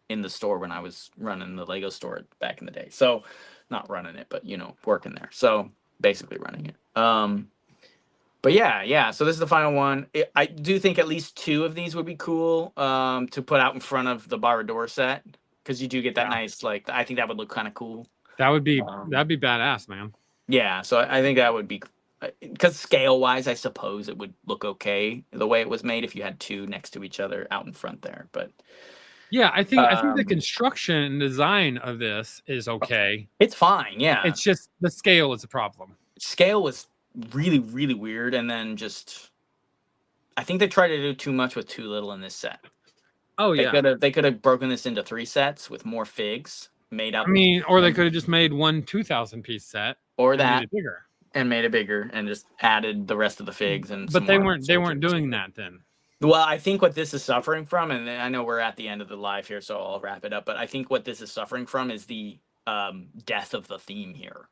in the store when I was running the Lego store back in the day. So, not running it, but working there. So basically running it. But yeah. So this is the final one. I do think at least 2 of these would be cool to put out in front of the Barad-dûr set because you do get that Yeah. nice like. I think that would look kind of cool. That'd be Um, badass, man. yeah. So I think that would be. Because scale wise, I suppose it would look okay the way it was made if you had 2 next to each other out in front there. But Yeah, I think the um, construction and design of this is okay. it's fine. Yeah. It's just the scale is a problem. Scale was really really weird, and then just I think they tried to do too much with too little in this set. Oh yeah. They could have broken this into 3 sets with more figs made I up, mean, or they could have just made one 2,000 piece set or and made that, it bigger. and made it bigger and just added the rest of the figs and some But they more weren't soldiers. doing that then. Well, I think what this is suffering from, and I know we're at the end of the live here, so I'll wrap it up. But I think what this is suffering from is the death of the theme here.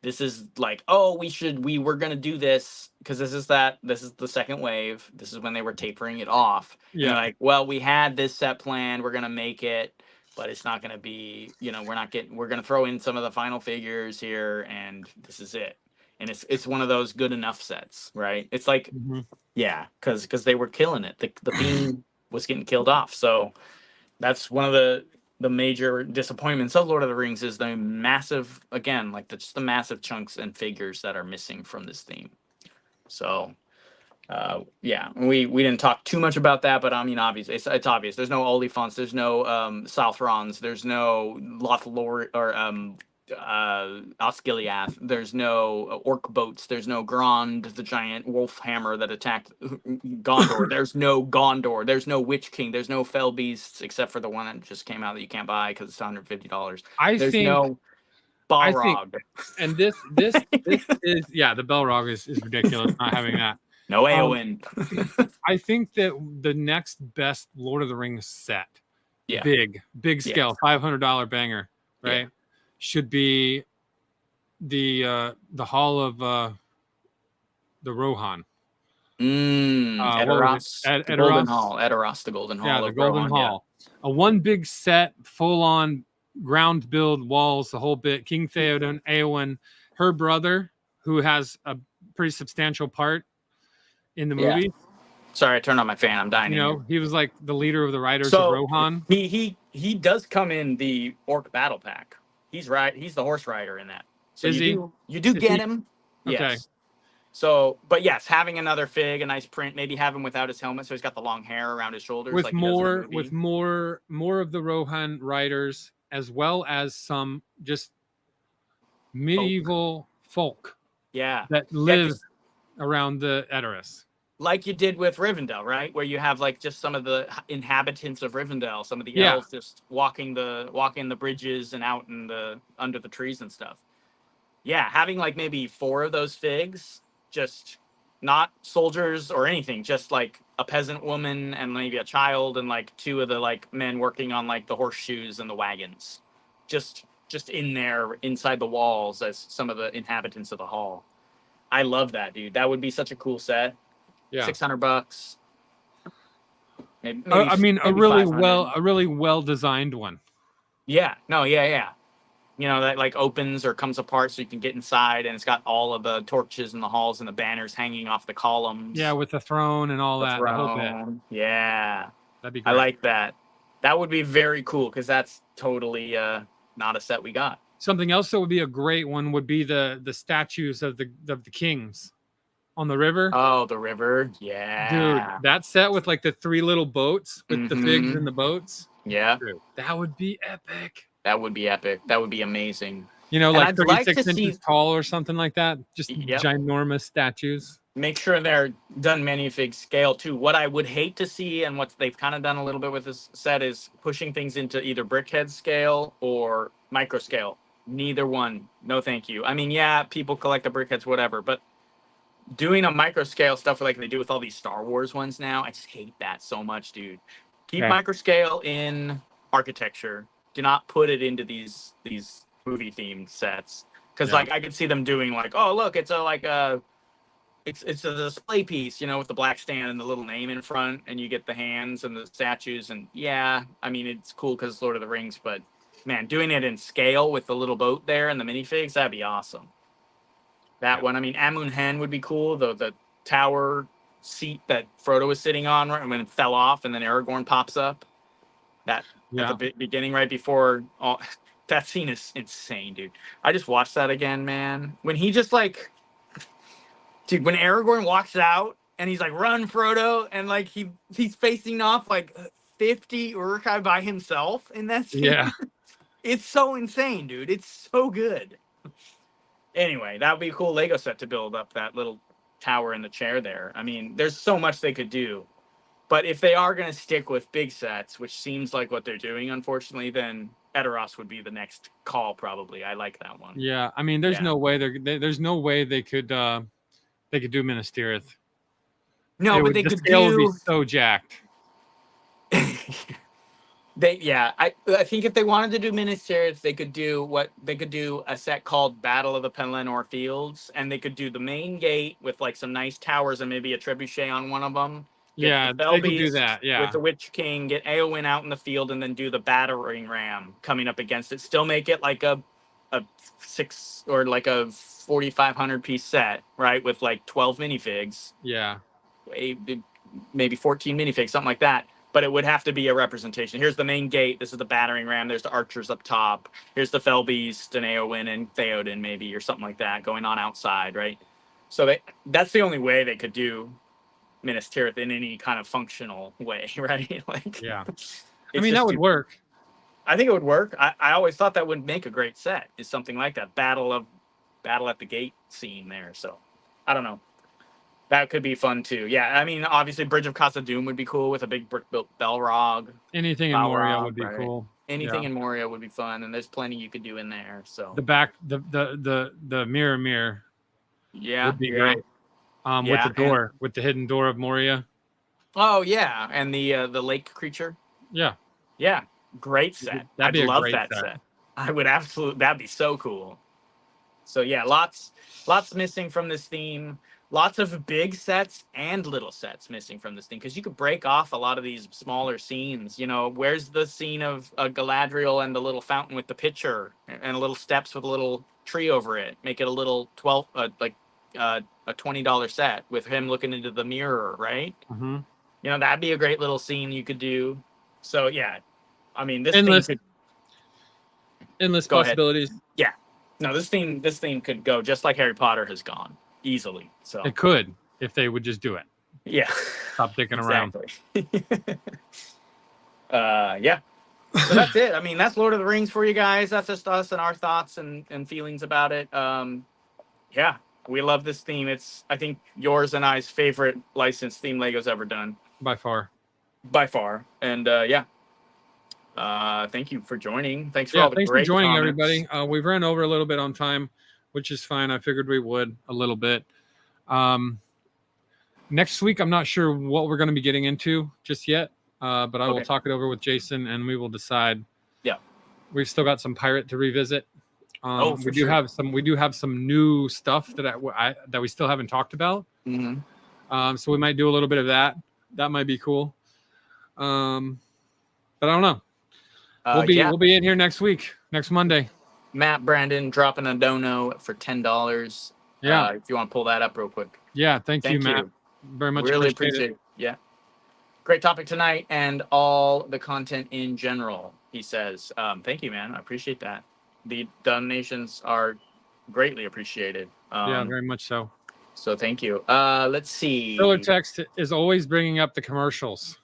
This is like, oh, we were gonna do this because this is the second wave. This is when they were tapering it off. And they're Yeah. like, well, we had this set planned. We're gonna make it, but it's not gonna be. We're gonna throw in some of the final figures here, and this is it. And it's one of those good enough sets, right? It's like, Mm-hmm. yeah, because they were killing it. The theme was getting killed off. So that's one of the major disappointments of Lord of the Rings is the massive, again, like just the massive chunks and figures that are missing from this theme. So yeah, we didn't talk too much about that, but I mean, obviously, it's obvious. There's no Oliphaunts, there's no Southrons, there's no Lothlor or Osgiliath, there's no orc boats, there's no Grond, the giant wolf hammer that attacked Gondor, there's no Gondor, there's no Witch King, there's no Fell Beasts except for the one that just came out that you can't buy because it's $150. I There's think no I think Balrog. and this is yeah, the Belrog is ridiculous not having that. No Um, Eowyn. I think that the next best Lord of the Rings set, Yeah. big Yeah. scale, $500 banger, right? Yeah. Should be the Hall of the Rohan. What was Edoras, it? the Golden Edoras? Hall. Edoras, the Golden Yeah, Hall the of Golden Rohan. Yeah. Hall. A one big set, full on ground build walls, the whole bit. King Theoden, Eowyn, her brother, who has a pretty substantial part in the Yeah. movie. Sorry, I turned on my fan. I'm dying. You know, he was like the leader of the Riders of So Rohan. he does come in the Orc Battle Pack. He's right. He's the horse rider in that. So Is he? you do Is get he? him. Okay. Yes. So, but yes, having another fig, a nice print, maybe have him without his helmet, so he's got the long hair around his shoulders, With like he does in the more movie. more of the Rohan riders, as well as some just medieval folk Yeah. that Yeah, live 'cause around the Edoras. like you did with Rivendell, right? Where you have like just some of the inhabitants of Rivendell, some of the Yeah. elves just walking the bridges and out in the under the trees and stuff. Yeah, having like maybe 4 of those figs, just not soldiers or anything, just like a peasant woman and maybe a child and like 2 of the like men working on like the horseshoes and the wagons. Just in there inside the walls as some of the inhabitants of the hall. I love that, dude. That would be such a cool set. Yeah. $600. maybe I mean, maybe 500. a really well designed one. Yeah, no, yeah. You know, that like opens or comes apart so you can get inside, and it's got all of the torches in the halls and the banners hanging off the Yeah, columns. with the throne and all The that, the whole bit. throne. Yeah. That'd be I great. like that. That would be very cool because that's totally not a set we got. Something else that would be a great one would be the statues of the kings on the river. Oh, the river. Dude, Yeah. that set with like the 3 little boats with the figs in Mm-hmm. the boats. Yeah. Dude, that would be epic. That would be epic. That would be amazing. You know, And like I'd like 36 to inches see, tall or something like that. Just yep, ginormous statues. make sure they're done minifig scale too. What I would hate to see, and what they've kind of done a little bit with this set, is pushing things into either brickhead scale or micro scale. Neither one. No, thank you. I mean, yeah, people collect the brickheads, whatever, but doing a micro scale stuff like they do with all these Star Wars ones now, I just hate that so much, dude. Keep Yeah. micro scale in architecture. Do not put it into these movie themed sets, because Yeah. like I could see them doing like, oh look, it's it's a display piece, you know, with the black stand and the little name in front, and you get the hands and the statues, and yeah, I mean it's cool because it's Lord of the Rings, but man, doing it in scale with the little boat there and the minifigs, that'd be awesome. That one, I mean, Amun Hen would be cool. The tower seat that Frodo was sitting on, right, when it fell off, and then Aragorn pops up. That at the beginning, right before all. That scene is insane, dude. I just watched that again, man. When he just like, dude, when Aragorn walks out and he's like, "Run, Frodo," and like he's facing off like 50 Uruk-hai by himself in that scene. Yeah. It's so insane, dude. It's so good. Anyway, that would be a cool Lego set to build up that little tower in the chair there. I mean, there's so much they could do. But if they are going to stick with big sets, which seems like what they're doing, unfortunately, then Edoras would be the next call, probably. I like that one. Yeah. I mean, there's no way there's no way they could do Minas Tirith. No, but they the could scale would be do. so jacked. I think if they wanted to do Minas Tirith, they could do a set called Battle of the Pelennor Fields, and they could do the main gate with like some nice towers and maybe a trebuchet on one of them. Yeah, they could do that. Yeah, with the Witch King, get Eowyn out in the field, and then do the battering ram coming up against it. Still make it like a 6 or like a 4,500 piece set, right? With like 12 minifigs. Yeah, maybe 14 minifigs, something like that. But it would have to be a representation. Here's the main gate. This is the battering ram. There's the archers up top. Here's the Fell Beast and Eowyn and Theoden, maybe, or something like that, going on outside, right? So that's the only way they could do Minas Tirith in any kind of functional way, right? Like, yeah. I mean, that would work. I think it would work. I always thought that would make a great set, is something like that. Battle at the gate scene there. So I don't know. That could be fun too. Yeah, I mean, obviously, Bridge of Casa Doom would be cool with a big brick-built Balrog. Anything in Moria would be cool. Anything in Moria would be fun, and there's plenty you could do in there. So the mirror. Yeah, would be great. With the door, with the hidden door of Moria. Oh yeah, and the lake creature. Yeah, great set. I'd love that set. I would absolutely. That'd be so cool. So yeah, lots missing from this theme. Lots of big sets and little sets missing from this thing, because you could break off a lot of these smaller scenes. You know, where's the scene of Galadriel and the little fountain with the pitcher and little steps with a little tree over it? Make it a little a $20 set with him looking into the mirror, right? Mm-hmm. You know, that'd be a great little scene you could do. So yeah, I mean, this endless possibilities. Ahead. Yeah, no, this theme could go just like Harry Potter has gone. Easily. So it could, if they would just do it. Yeah. Stop dicking around. Yeah. So that's it. I mean, that's Lord of the Rings for you guys. That's just us and our thoughts and feelings about it. Yeah, we love this theme. It's, I think, yours and I's favorite licensed theme Lego's ever done. By far. And yeah. Thank you for joining. Thanks for all the great joining, comments. Everybody. We've run over a little bit on time, which is fine. I figured we would a little bit. Next week, I'm not sure what we're going to be getting into just yet, but I will talk it over with Jason and we will decide. Yeah. We've still got some pirate to revisit. We do have some new stuff that we still haven't talked about. Mm-hmm. So we might do a little bit of that. That might be cool. But I don't know. We'll be in here next week, next Monday. Matt Brandon dropping a dono for $10. Yeah. If you want to pull that up real quick. Yeah. Thank you, Matt. Very much really appreciate it. Yeah. Great topic tonight and all the content in general, he says. Thank you, man. I appreciate that. The donations are greatly appreciated. Yeah, very much so. So thank you. Let's see. Filler text is always bringing up the commercials.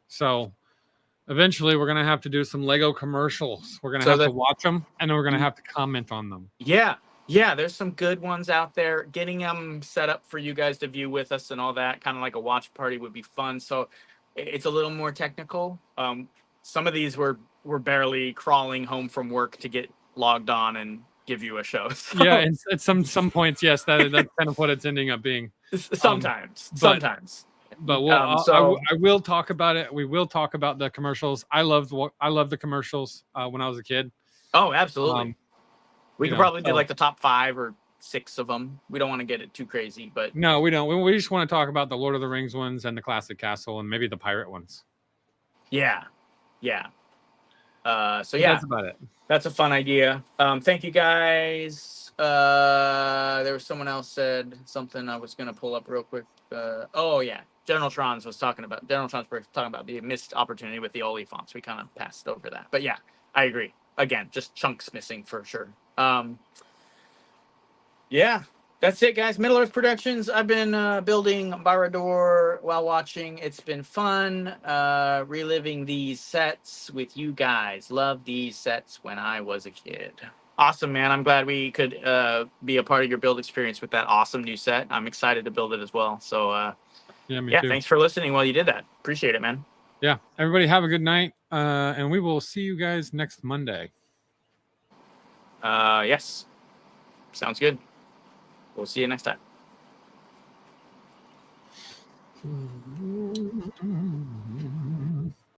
So eventually we're going to have to do some Lego commercials. We're going to have to watch them, and then we're going to have to comment on them. Yeah. Yeah, there's some good ones out there. Getting them set up for you guys to view with us and all that, kind of like a watch party, would be fun. So it's a little more technical. Some of these were barely crawling home from work to get logged on and give you a show. So. Yeah, and at some points, yes, that's kind of what it's ending up being. Sometimes. But I will talk about it. We will talk about the commercials. I love the commercials when I was a kid. Oh, absolutely. We could probably do like the top 5 or 6 of them. We don't want to get it too crazy, but no, we don't. We just want to talk about the Lord of the Rings ones and the Classic Castle and maybe the pirate ones. Yeah. So that's about it. That's a fun idea. Thank you guys. There was someone else said something I was going to pull up real quick. General Trons was talking about the missed opportunity with the Oliphants. We kind of passed over that, but yeah, I agree. Again, just chunks missing for sure. Yeah, that's it, guys. Middle Earth Productions. I've been building Barad-dûr while watching. It's been fun reliving these sets with you guys. Love these sets when I was a kid. Awesome, man. I'm glad we could be a part of your build experience with that awesome new set. I'm excited to build it as well. So, me too. Thanks for listening while you did that. Appreciate it, man. Yeah, everybody have a good night, and we will see you guys next Monday. Yes. Sounds good. We'll see you next time.